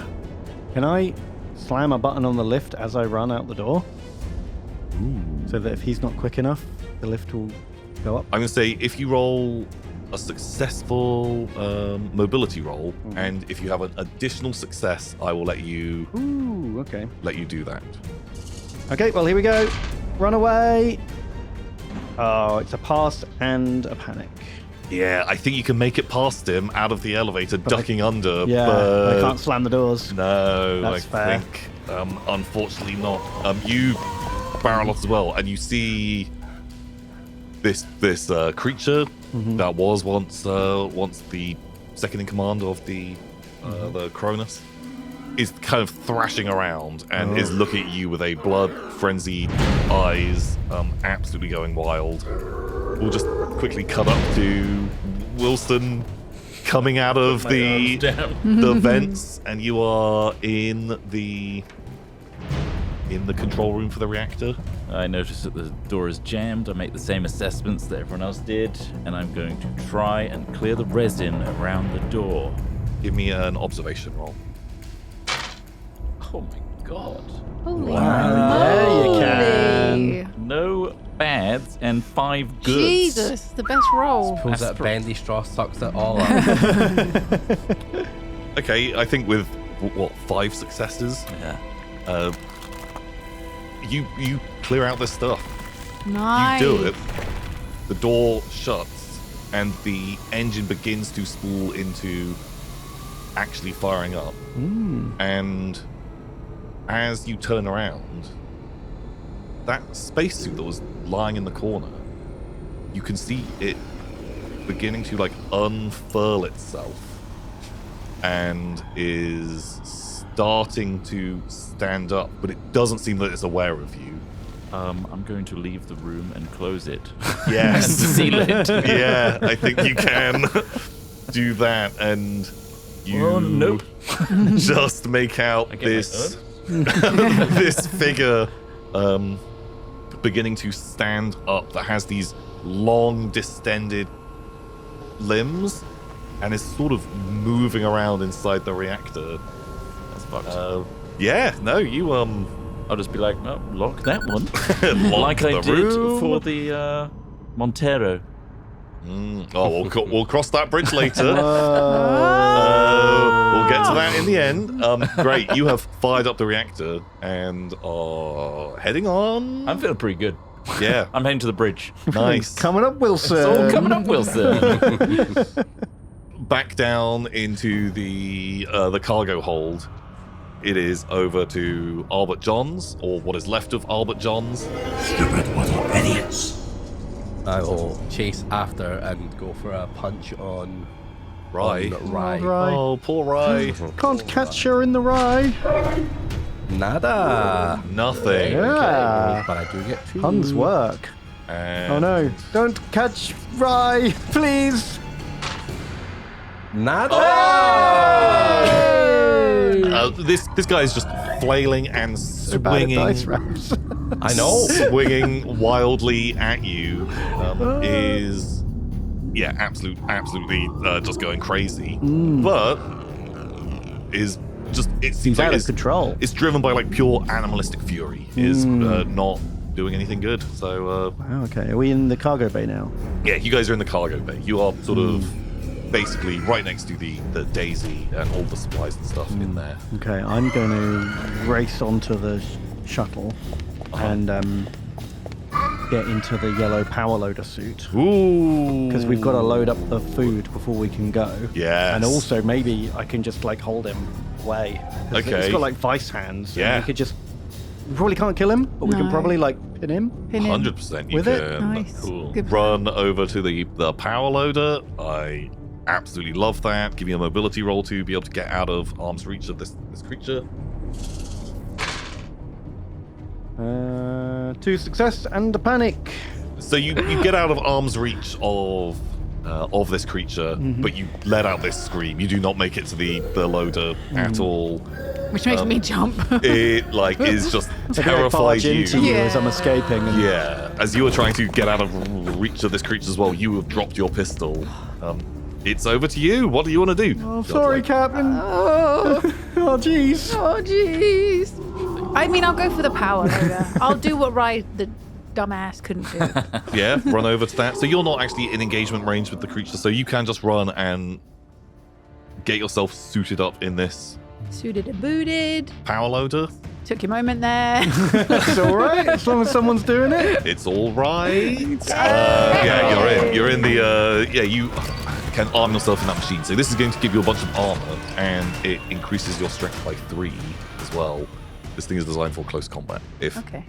Can I slam a button on the lift as I run out the door? So that if he's not quick enough, the lift will go up. I'm going to say if you roll a successful mobility roll, and if you have an additional success, I will let you Okay. do that. Okay, well, here we go. Run away. Oh, it's a pass and a panic. Yeah, I think you can make it past him out of the elevator, But ducking under. Yeah, but I can't slam the doors. No, That's I fair. think unfortunately not. You barrel up as well, and you see this creature that was once the second in command of the Cronus is kind of thrashing around and is looking at you with a blood frenzied eyes, absolutely going wild. We'll just quickly cut up to Wilson coming out of the vents, and you are in the control room for the reactor. I notice that the door is jammed. I make the same assessments that everyone else did, and I'm going to try and clear the resin around the door. Give me an observation roll. Oh my god. Holy There you moly. can. No bads and 5 goods. Jesus, the best roll. Pulls that bendy straw, sucks it all up. Okay, I think with what 5 successes, Yeah. you clear out this stuff. Nice. You do it. The door shuts, and the engine begins to spool into actually firing up. And as you turn around, that spacesuit that was lying in the corner, you can see it beginning to like unfurl itself and is starting to stand up, but it doesn't seem that it's aware of you. I'm going to leave the room and close it. Yes. And seal it. Yeah, I think you can do that, and you Oh, nope. just make out I get my this this figure beginning to stand up that has these long distended limbs and is sort of moving around inside the reactor. That's fucked. Yeah, no, you I'll just be like, oh, lock that one. lock Like I the did room. for the Montero. Oh, we'll cross that bridge later. We'll get to that in the end. Great, you have fired up the reactor and are heading on. I'm feeling pretty good. Yeah, I'm heading to the bridge. nice. Coming up, Wilson. It's all coming up, Wilson. Back down into the cargo hold. It is over to Albert John's, or what is left of Albert John's. Stupid little idiots. I will chase after and go for a punch on Rye. Rye. Rye. Oh, poor Rye. Can't catch her in the rye. Nada. Nothing. Yeah. But I do get 2. Hun's work. And Oh no. Don't catch rye, please. Nada. this guy is just flailing and So bad at swinging. dice rolls. I know. Swinging wildly at you is absolutely just going crazy, but is just it seems He's like out of it's, control. it's driven by like pure animalistic fury. Is not doing anything good. So Wow, okay. Are we in the cargo bay now? yeah, you guys are in the cargo bay. You are sort of basically right next to the Daisy and all the supplies and stuff in there. Okay, I'm going to race onto the shuttle and get into the yellow power loader suit. Ooh, Because we've got to load up the food before we can go. Yes. And also maybe I can just like hold him away. 'Cause Okay. He's got like vice hands. Yeah. And we could just. We probably can't kill him, but we can No. probably like pin him. Pin him. 100% you With it? can Nice. Cool. Good run over to the power loader. I absolutely love that. Give me a mobility roll to be able to get out of arm's reach of this creature. 2 success and a panic. So you get out of arm's reach of this creature, but you let out this scream. You do not make it to the loader at all. Which makes me jump. It like is just I terrified barge you. into you as I'm Yeah. escaping. And Yeah, as you are trying to get out of reach of this creature as well, you have dropped your pistol. It's over to you. What do you want to do? Oh, sorry, Captain. Oh, Oh, jeez. oh, jeez. I mean, I'll go for the power loader. I'll do what Rye dumbass couldn't do. Yeah, run over to that. So you're not actually in engagement range with the creature, so you can just run and get yourself suited up in this Suited and booted. power loader. Took your moment there. It's all right as long as someone's doing it. It's all right. Yeah, you're in the. You can arm yourself in that machine. So this is going to give you a bunch of armor, and it increases your strength by 3 as well. This thing is designed for close combat.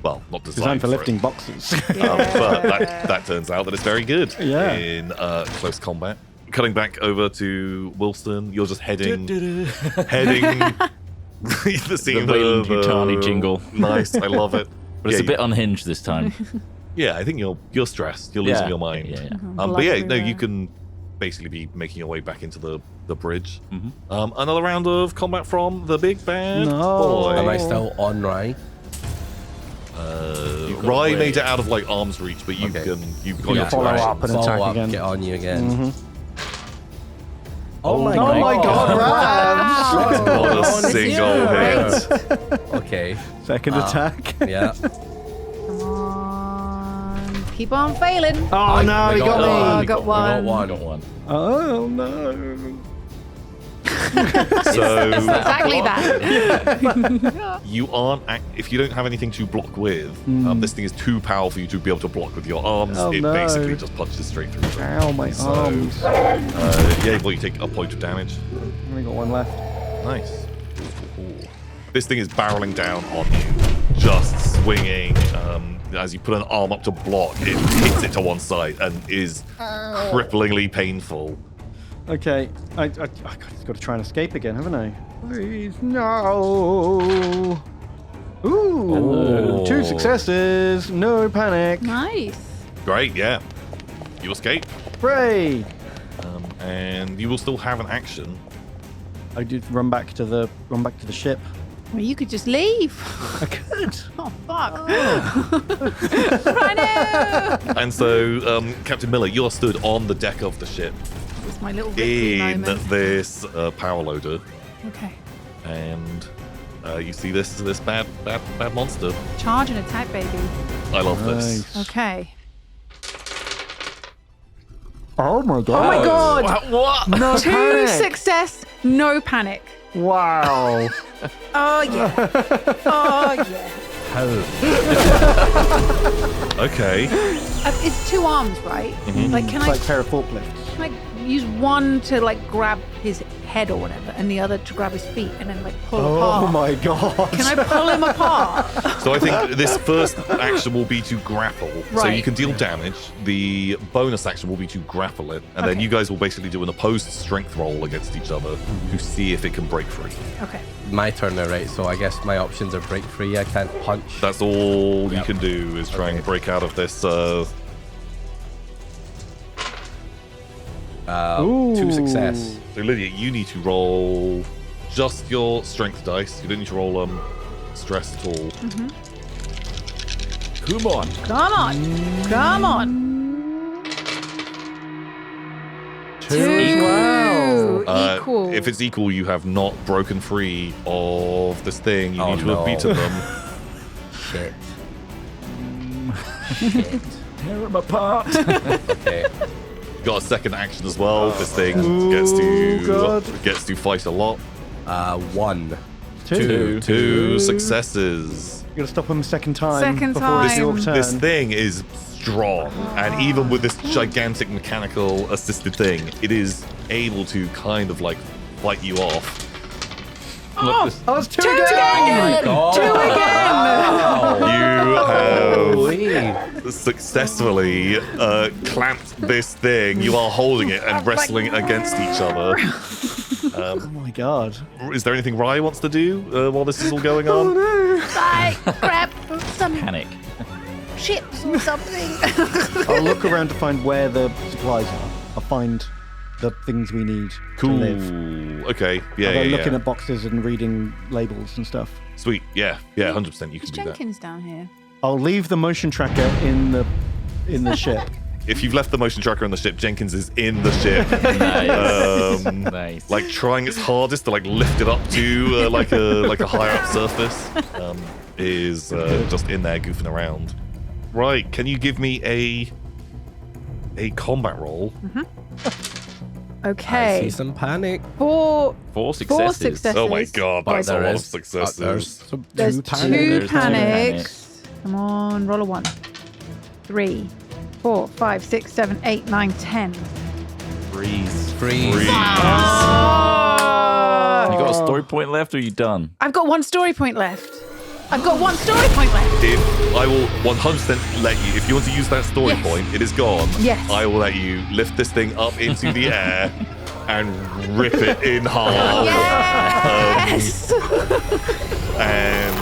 Well, not Designed for it. lifting boxes. But that turns out that it's very good Yeah. in close combat. Cutting back over to Wilson, you're just heading the scene. The Wayland-Yutani jingle. Nice, I love it. But it's a bit unhinged this time. Yeah, I think you're stressed. You're losing your mind. Yeah. But yeah, no, you can basically be making your way back into the bridge. Another round of combat from the big bad boy. Am I still on Rye? Rye made it out of like arm's reach, but you've got your follow turn. up and Follow attack up, again. get on you again. Oh my god, Raj! Not a single hit. Okay. Second attack. Yeah. Come on. Keep on failing. Oh no, he got me. I got one. I got one. Oh no. So Exactly that. you aren't. If you don't have anything to block with, this thing is too powerful for you to be able to block with your arms. Oh, it no. basically just punches straight through them. Ow, my arms. Yeah, well, you take a point of damage. Only got one left. Nice. Ooh. This thing is barreling down on you, just swinging. As you put an arm up to block, it hits it to one side and is cripplingly painful. Okay, I just got to try and escape again, haven't I? Please, no. Ooh, 2 successes, no panic. Nice. Great, yeah. You escape, Hooray! and you will still have an action. I did run back to the ship. Well, you could just leave. I could. Oh, fuck. Rhino! And so, Captain Miller, you're stood on the deck of the ship It's my little victory in moment. this power loader, Okay. and you see this bad monster. Charge and attack, baby. I love this. Nice. Okay. Oh my Oh god. my god! What? No 2 panic. success, no panic. Wow. Oh, yeah. Oh, yeah. Okay. It's 2 arms, right? Like, can It's I like a pair of forklifts. like use one to like grab his head or whatever, and the other to grab his feet, and then like pull apart? Oh my god. Can I pull him apart? So I think this first action will be to grapple. So you Right. can deal damage. The bonus action will be to grapple it. And then Okay. you guys will basically do an opposed strength roll against each other to see if it can break free. Okay. My turn now, right? So I guess my options are break free. I can't punch. That's all you can do is try and break out of this. 2 success. So Lydia, you need to roll just your strength dice. You don't need to roll stress at all. Come on. Come on. Come on. 2. Wow. Equal. If it's equal, you have not broken free of this thing. You Oh, need to have no. beaten them. Shit. Tear them apart. Okay. Got a second action as well. This thing gets to fight a lot. 1. 2. 2 successes. You gotta stop him a second time. Second before it's your time. turn. This thing is strong, and even with this gigantic mechanical assisted thing, it is able to kind of like fight you off. Oh, Oh, it's 2 2 again! again! 2 again! You have successfully clamped this thing. You are holding it and wrestling it against each other. Oh my god. Is there anything Rye wants to do while this is all going on? I grab some Panic. chips or something. I'll look around to find where the supplies are. I'll find the things we need to live. Cool. Okay. Yeah, I'll go yeah, looking yeah. at boxes and reading labels and stuff. Sweet. Yeah, 100%. You Is can do that. Jenkins down here? I'll leave the motion tracker in the ship. If you've left the motion tracker on the ship, Jenkins is in the ship, Nice. um, Nice. like trying its hardest to like lift it up to like a higher up surface. Is just in there goofing around. Right, can you give me a combat roll? Okay. I see some panic. Four Successes. Oh my god, that's a There lot of is- successes. There's two There's two panics. Come on, roll a 1. 3, 4, 5, 6, 7, 8, 9, 10. Freeze. Freeze. You got a story point left, or are you done? I've got 1 story point left. I've got 1 story point left. If I will 100% let you, if you want to use that story Yes. point, it is gone. Yes. I will let you lift this thing up into the air and rip it in half. Yes. And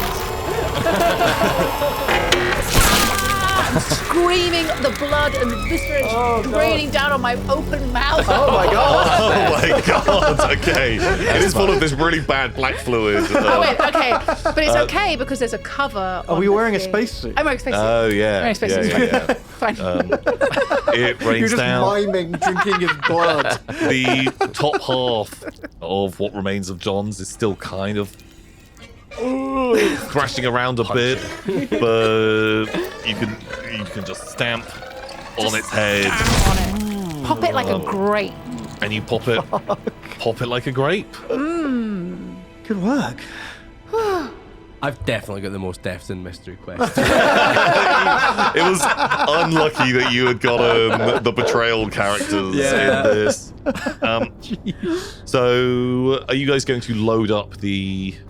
Screaming the blood and the viscera raining down on my open mouth. Oh my god! oh my god, okay. It is full of this really bad black fluid. Oh wait, okay, but it's okay because there's a cover. Are we wearing a spacesuit? I'm wearing a spacesuit. Oh yeah. I'm wearing a spacesuit. yeah. Fine. It You're rains just down. miming drinking his blood. The top half of what remains of John's is still kind of thrashing around a bit, but you can just stamp on its head, On it. Pop it like a grape. and you pop it like a grape. Good work. I've definitely got the most deaths in Mystery Quest. It was unlucky that you had gotten the betrayal characters in this. So, are you guys going to load up the ship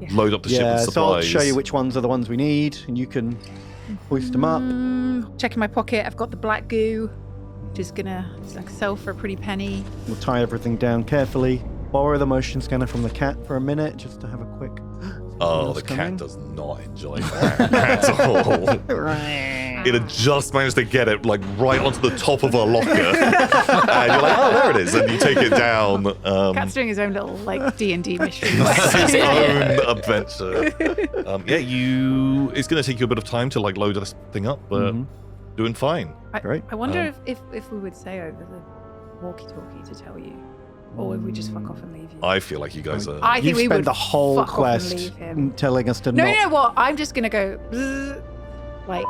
with Yeah, supplies? so I'll show you which ones are the ones we need, and you can hoist them up. Checking my pocket. I've got the black goo, which is gonna sell for a pretty penny. We'll tie everything down carefully. Borrow the motion scanner from the cat for a minute, just to have a quick. Oh, the cat does not enjoy that at all. It had just managed to get it like right onto the top of a locker, and you're like, "Oh, there it is!" And you take it down. Cat's doing his own little like D&D mission. His own adventure. It's going to take you a bit of time to like load this thing up, but doing fine. Great. I wonder if we would say over the walkie-talkie to tell you, or if we just fuck off and leave you. I feel like you guys are. I think You've we spent would the whole fuck off and quest leave him. telling us to No, not. you know what? I'm just gonna go bzzz, like,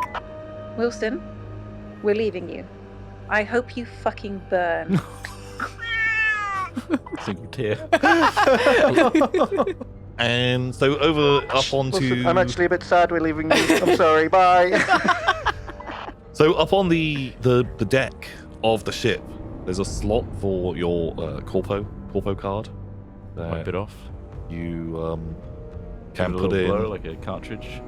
Wilson, we're leaving you. I hope you fucking burn. Single tear. And so up onto. I'm actually a bit sad we're leaving you. I'm sorry. Bye. So up on the deck of the ship, there's a slot for your corpo card. Wipe it off. You Give can it a put little in. blow, like a cartridge.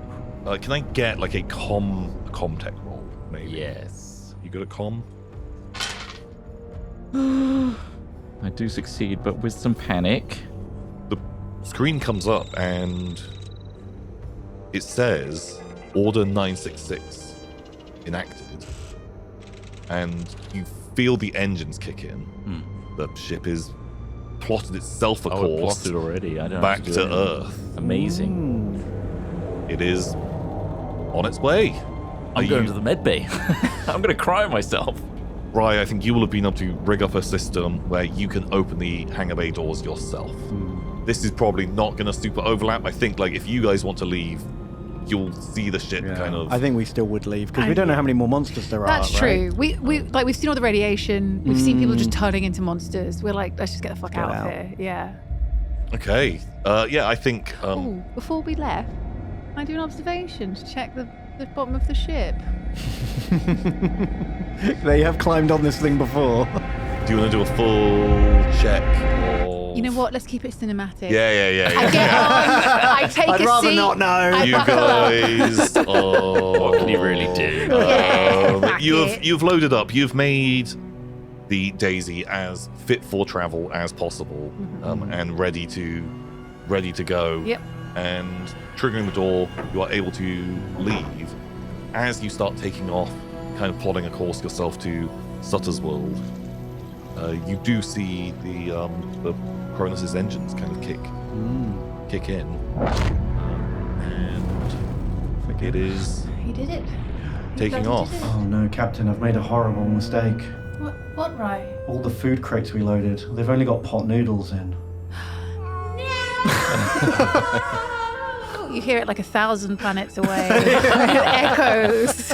Can I get like a comtech roll? Maybe. Yes. You good at com? I do succeed, but with some panic. The screen comes up and it says Order 966 enacted, and you feel the engines kick in. The ship is plotted itself a course plotted already. I don't back have to, to do anything. Earth. Amazing. It is on its way. I'm going to the med bay. I'm going to cry myself. Right, I think you will have been able to rig up a system where you can open the hangar bay doors yourself. This is probably not going to super overlap. I think like if you guys want to leave, you'll see the ship kind of. I think we still would leave because we don't know how many more monsters there are. that's right? true. We've seen all the radiation. We've seen people just turning into monsters. We're like, let's just get the fuck out of here. Yeah. Okay. Yeah, I think. Oh, before we left, I do an observation to check the bottom of the ship. They have climbed on this thing before. Do you want to do a full check? Or... You know what? Let's keep it cinematic. Yeah. I get on. I take I'd a rather seat. not know. I You buckle up. guys. What can you really do? Yeah, You've loaded up. You've made the Daisy as fit for travel as possible, and ready to go. Yep. And triggering the door, you are able to leave. As you start taking off, kind of plotting a course yourself to Sutter's World, you do see the Cronus's engines kind of kick in, and it is He did it. taking off. Oh no, Captain, I've made a horrible mistake. What right? All the food crates we loaded, they've only got pot noodles in. You hear it like 1,000 planets away. It echoes.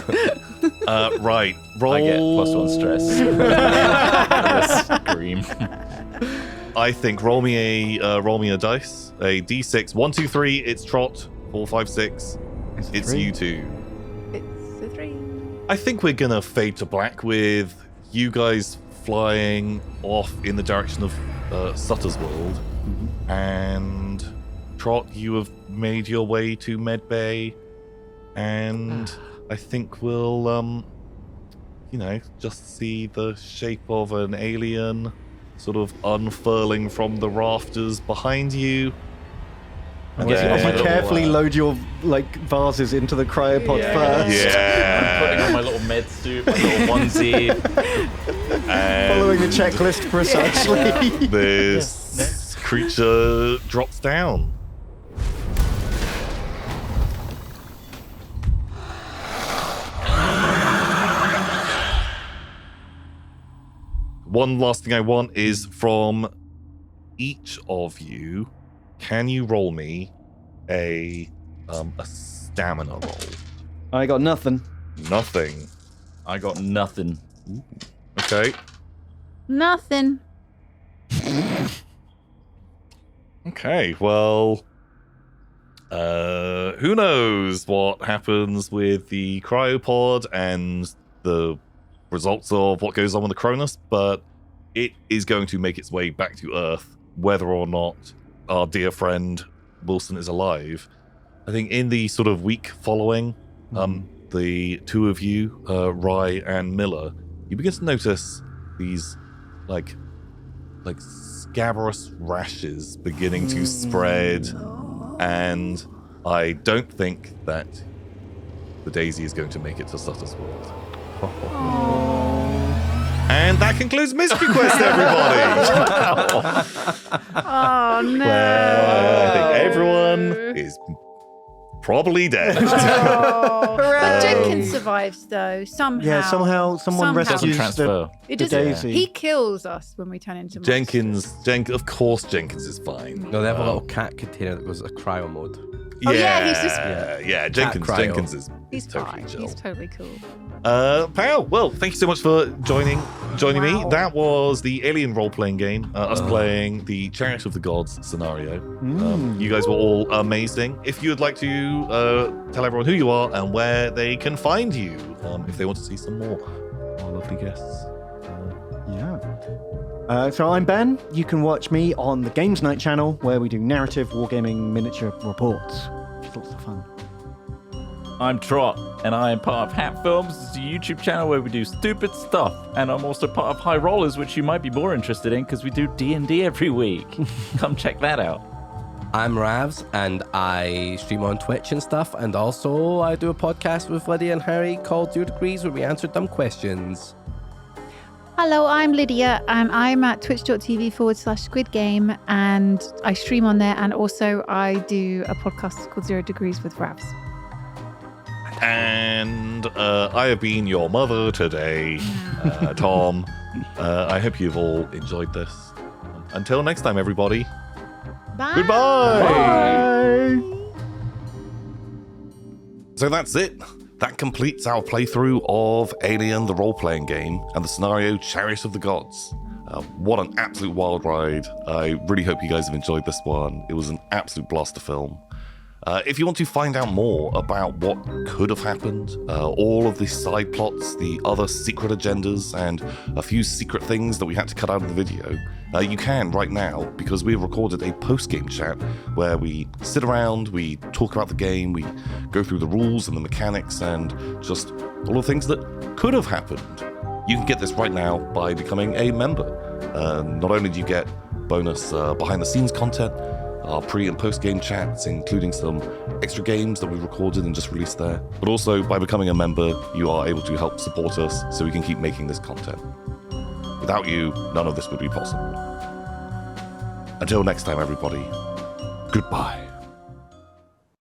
Right. Roll. I get +1 stress. Scream. I think roll me a dice. A D6. 1, 2, 3. It's Trot. 4, 5, 6. It's three. you two. It's a 3. I think we're gonna fade to black with you guys flying off in the direction of Sutter's world, and Trot, you have made your way to Medbay, and I think we'll just see the shape of an alien sort of unfurling from the rafters behind you. As you carefully load your vases into the cryopod first. Yeah. I'm putting on my little med suit, my little onesie. Following the checklist precisely. This creature drops down. One last thing I want is from each of you. Can you roll me a stamina roll? I got nothing. Nothing. I got nothing. Okay. Nothing. Okay, well, who knows what happens with the cryopod and the results of what goes on with the Cronus, but it is going to make its way back to Earth, whether or not our dear friend Wilson is alive. I think in the sort of week following, the two of you, Rye and Miller, you begin to notice these like scabrous rashes beginning to spread, and I don't think that the Daisy is going to make it to Sutter's world. And that concludes Mystery Quest, everybody. Oh, no. Well, I think everyone is probably dead. But Jenkins survives, though, somehow. Yeah, somehow someone rescues transfer. It the doesn't. Daisy. He kills us when we turn into monsters. Of course Jenkins is fine. No, they have a little cat container that goes a cryo mode. Oh, yeah, he's just- yeah. Jenkins is He's totally fine. chill. He's totally cool. Pal, well, thank you so much for joining me. Wow. That was the Alien role-playing game, us playing the Chariot of the Gods scenario. You guys were all amazing. If you would like to tell everyone who you are and where they can find you, if they want to see some more our lovely guests. Yeah. So I'm Ben. You can watch me on the Games Night channel, where we do narrative wargaming miniature reports. It's lots of fun. I'm Trot, and I am part of Hat Films. It's a YouTube channel where we do stupid stuff, and I'm also part of High Rollers, which you might be more interested in because we do D&D every week. Come check that out. I'm Ravs, and I stream on Twitch and stuff, and also I do a podcast with Lydia and Harry called 0 Degrees, where we answer dumb questions. Hello, I'm Lydia. I'm at twitch.tv/Squid Game, and I stream on there, and also I do a podcast called 0 Degrees with Ravs. And I have been your mother today, Tom. I hope you've all enjoyed this. Until next time, everybody. Bye. Goodbye. So that's it. That completes our playthrough of Alien, the role-playing game, and the scenario Chariot of the Gods. What an absolute wild ride. I really hope you guys have enjoyed this one. It was an absolute blast to film. If you want to find out more about what could have happened, all of the side plots, the other secret agendas, and a few secret things that we had to cut out of the video, you can right now, because we've recorded a post-game chat where we sit around, we talk about the game, we go through the rules and the mechanics, and just all the things that could have happened. You can get this right now by becoming a member. Not only do you get bonus behind-the-scenes content, our pre- and post-game chats, including some extra games that we recorded and just released there. But also, by becoming a member, you are able to help support us so we can keep making this content. Without you, none of this would be possible. Until next time, everybody, goodbye.